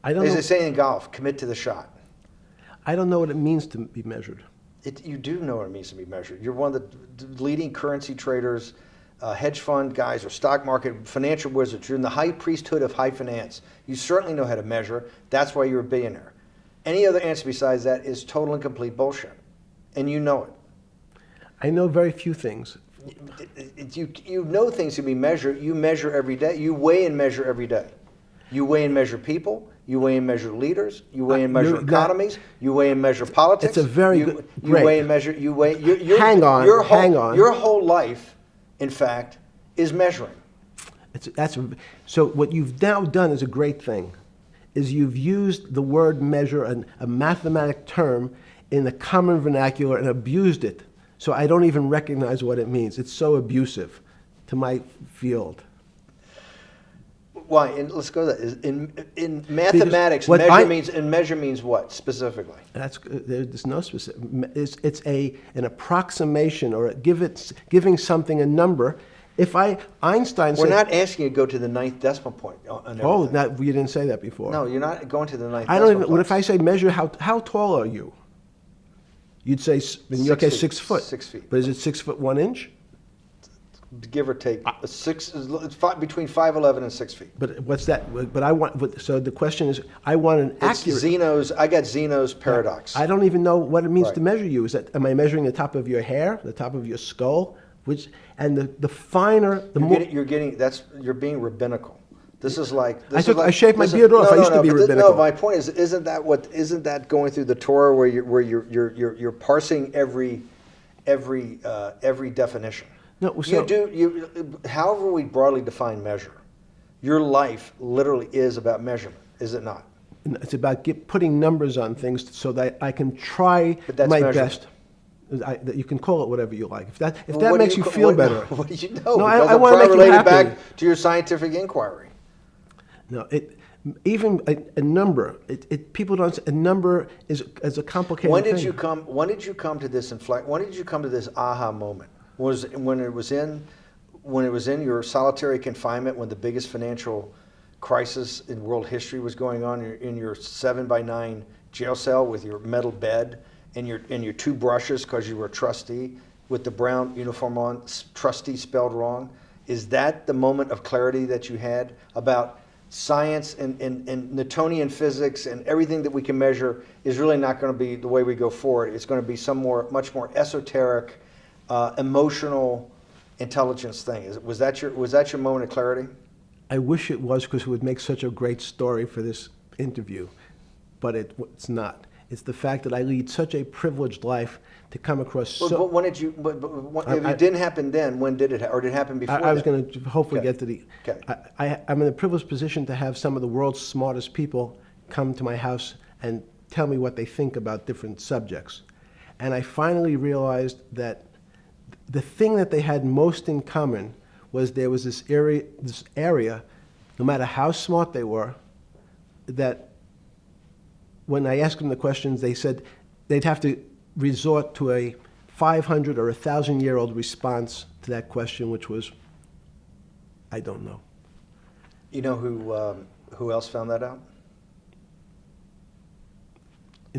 I don't As know. they say in golf, commit to the shot. I don't know what it means to be measured. You do know what it means to be measured. You're one of the leading currency traders, hedge fund guys, or stock market financial wizards. You're in the high priesthood of high finance. You certainly know how to measure. That's why you're a billionaire. Any other answer besides that is total and complete bullshit, and you know it. I know very few things. You know things can be measured. You measure every day. You weigh and measure every day. You weigh and measure people. You weigh and measure leaders. You weigh and measure economies. You weigh and measure politics. It's a very good. You weigh and measure. You weigh. Hang on. Your whole life, in fact, is measuring. So what you've now done is a great thing, is you've used the word measure, a mathematic term, in the common vernacular and abused it. So I don't even recognize what it means. It's so abusive to my field. Why? And let's go to that. In mathematics, measure means what specifically? There's no specific. It's an approximation, or giving something a number. Einstein said, we're not asking you to go to the 9th decimal point. You didn't say that before. No, you're not going to the 9th. I don't even. What if I say measure how tall are you? You'd say, in your case, 6 foot. 6 feet. But is it 6 foot 1 inch? Give or take, it's between 5'11" and 6 feet. But what's that? But I want. So the question is, I want an accurate. I got Zeno's paradox. I don't even know what it means to measure you. Am I measuring the top of your hair, the top of your skull, the finer, the more. You're being rabbinical. This is like. I shaved my beard off. I used to be rabbinical. No, my point is, isn't that going through the Torah where you're parsing every definition? No, so, however we broadly define measure, your life literally is about measurement, is it not? It's about putting numbers on things so that I can try But that's my measurement. best. That you can call it whatever you like. If Well, that what do makes you ca- feel what- better. What do you know? No, I Because I'm wanna make you related happy. back to your scientific inquiry. No, even a number. People don't. A number is a complicated When did thing. you come? When did you come to this When did you come to this aha moment? Was it when it was in your solitary confinement, when the biggest financial crisis in world history was going on, in your 7x9 jail cell with your metal bed and your two brushes because you were a trustee with the brown uniform on, trustee spelled wrong? Is that the moment of clarity that you had about science and Newtonian physics and everything that we can measure is really not going to be the way we go forward? It's going to be much more esoteric, emotional intelligence thing. Was that your moment of clarity? I wish it was, because it would make such a great story for this interview, but it's not. It's the fact that I lead such a privileged life to come across so. But when did you? If it didn't happen then, when did it? Or did it happen before? I was then? going to hopefully Okay. get to the. Okay. I'm in a privileged position to have some of the world's smartest people come to my house and tell me what they think about different subjects. And I finally realized that the thing that they had most in common was there was this area, no matter how smart they were, that when I asked them the questions, they said they'd have to resort to a 500 or 1,000-year-old response to that question, which was, I don't know. You know who else found that out?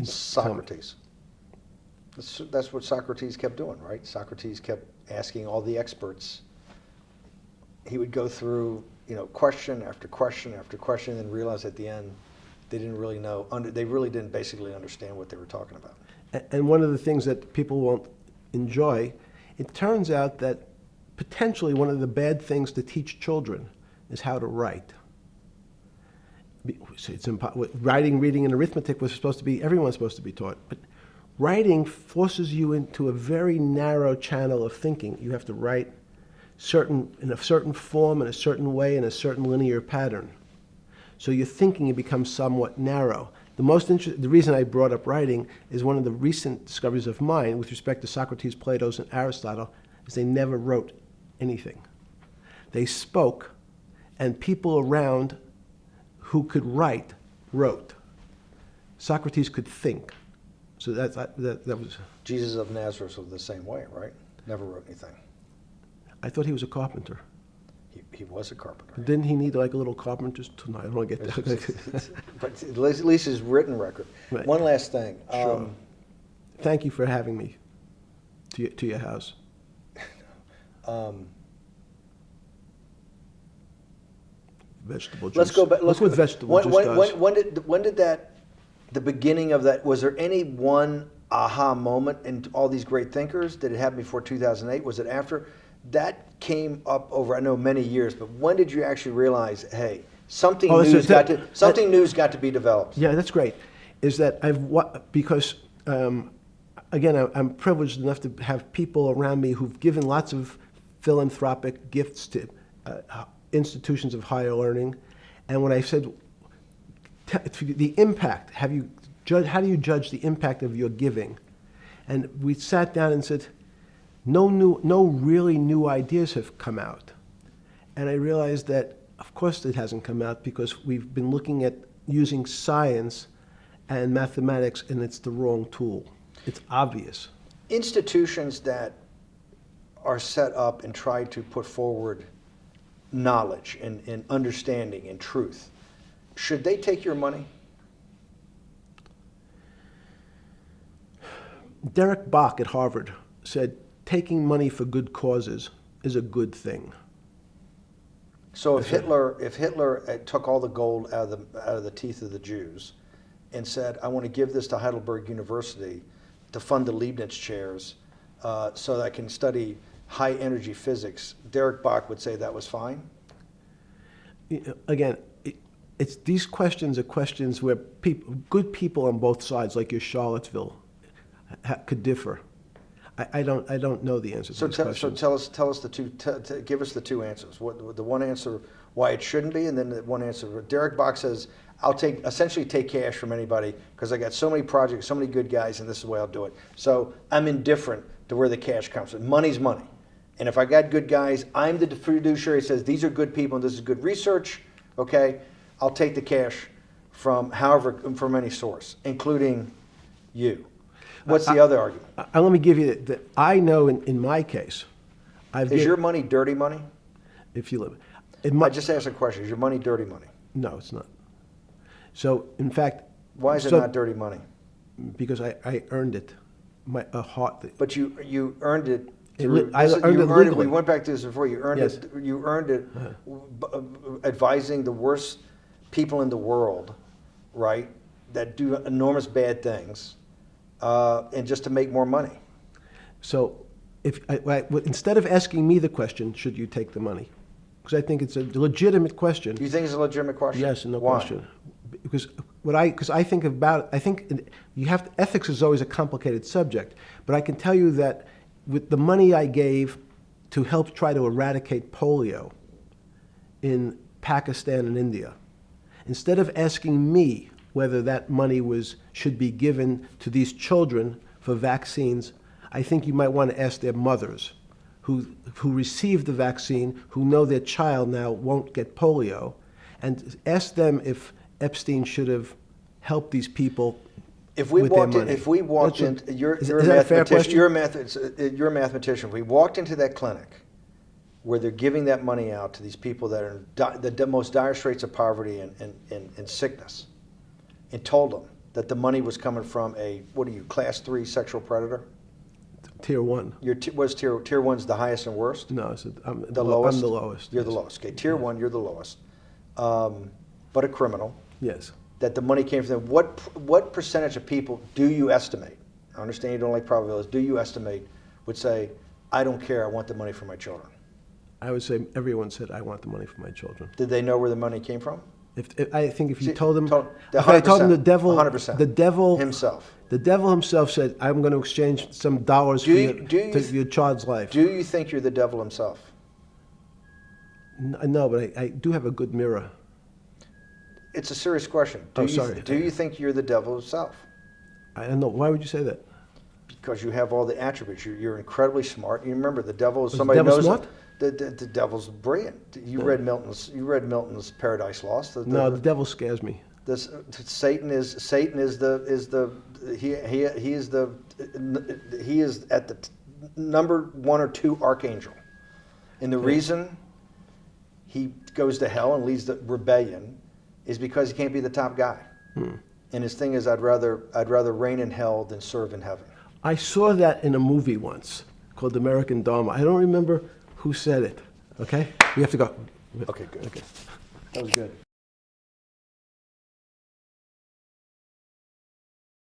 Socrates. That's what Socrates kept doing, right? Socrates kept asking all the experts. He would go through, question after question after question, and realize at the end they didn't really know. They really didn't basically understand what they were talking about. And one of the things that people won't enjoy, it turns out that potentially one of the bad things to teach children is how to write. Writing, reading, and arithmetic was supposed to be, everyone's supposed to be taught. But writing forces you into a very narrow channel of thinking. You have to write in a certain form, in a certain way, in a certain linear pattern. So your thinking becomes somewhat narrow. The reason I brought up writing is one of the recent discoveries of mine with respect to Socrates, Plato, and Aristotle is they never wrote anything. They spoke, and people around who could write wrote. Socrates could think. So that was. Jesus of Nazareth was the same way, right? Never wrote anything. I thought he was a carpenter. He was a carpenter. Didn't he need like a little carpenter's tonight? I don't want to get that. But at least his written record. Right. One last thing. Sure. Thank you for having me to your house. Vegetable juice. Let's go back. Look what vegetable juice does. When did that? The beginning of that. Was there any one aha moment in all these great thinkers? Did it happen before 2008? Was it after? That came up over, I know, many years. But when did you actually realize, hey, something new's got to be developed? Yeah, that's great. Is that because again, I'm privileged enough to have people around me who've given lots of philanthropic gifts to institutions of higher learning, and when I said the impact, how do you judge the impact of your giving? And we sat down and said, no really new ideas have come out. And I realized that, of course, it hasn't come out because we've been looking at using science and mathematics, and it's the wrong tool. It's obvious. Institutions that are set up and try to put forward knowledge and understanding and truth, should they take your money? Derek Bach at Harvard said, taking money for good causes is a good thing. So if Hitler took all the gold out of the teeth of the Jews and said, I want to give this to Heidelberg University to fund the Leibniz chairs so that I can study high energy physics, Derek Bach would say that was fine? Again, these questions are questions where good people on both sides, like your Charlottesville, could differ. I don't know the answer to these questions. So tell us the two. Give us the two answers. What the one answer why it shouldn't be, and then the one answer. Derek Bach says, I'll essentially take cash from anybody because I got so many projects, so many good guys, and this is the way I'll do it. So I'm indifferent to where the cash comes from. Money's money. And if I got good guys, I'm the fiduciary that says these are good people and this is good research, okay? I'll take the cash from any source, including you. What's the other argument? Let me give you that. I know in my case, Is your money dirty money? if you live, I just asked a question. Is your money dirty money? no, it's not. So in fact, Why is it not dirty money? because I earned it, a heart. But you earned it. I earned it legally. We went back to this before. You earned Yes. it. You earned it advising the worst people in the world, right? That do enormous bad things, and just to make more money. So instead of asking me the question, should you take the money? Because I think it's a legitimate question. You think it's a legitimate question? Yes, no Why? question. Because I think about, ethics is always a complicated subject, but I can tell you that with the money I gave to help try to eradicate polio in Pakistan and India, instead of asking me whether that money should be given to these children for vaccines, I think you might want to ask their mothers who received the vaccine, who know their child now won't get polio, and ask them if Epstein should have helped these people with their money. If we walked in, you're is a that a fair mathematician. question? You're a mathematician. If we walked into that clinic where they're giving that money out to these people that are in the most dire straits of poverty and sickness, and told them that the money was coming from class 3 sexual predator? Tier 1. Tier 1's the highest and worst? No, I'm The lowest? I'm the lowest. You're the yes. lowest. Okay, tier 1, you're the lowest. But a criminal. Yes. That the money came from them. What percentage of people do you estimate? I understand you don't like probabilities. Do you estimate would say, I don't care, I want the money for my children? I would say everyone said, I want the money for my children. Did they know where the money came from? I think if you See, told them, if I told them 100%. the devil Himself. The devil himself said, I'm going to exchange some dollars for your child's life. Do you think you're the devil himself? No, but I do have a good mirror. It's a serious question. Sorry. Do you think you're the devil himself? I don't know. Why would you say that? Because you have all the attributes. You're incredibly smart. You remember the devil is Was somebody the devil knows smart? The devil's brilliant. You read Milton's Paradise Lost. No, the devil scares me. Satan is at the number 1 or 2 archangel, and the reason he goes to hell and leads the rebellion is because he can't be the top guy. And his thing is, I'd rather reign in hell than serve in heaven. I saw that in a movie once called American Dharma. I don't remember who said it. Okay, we have to go. Okay, good. Okay. That was good.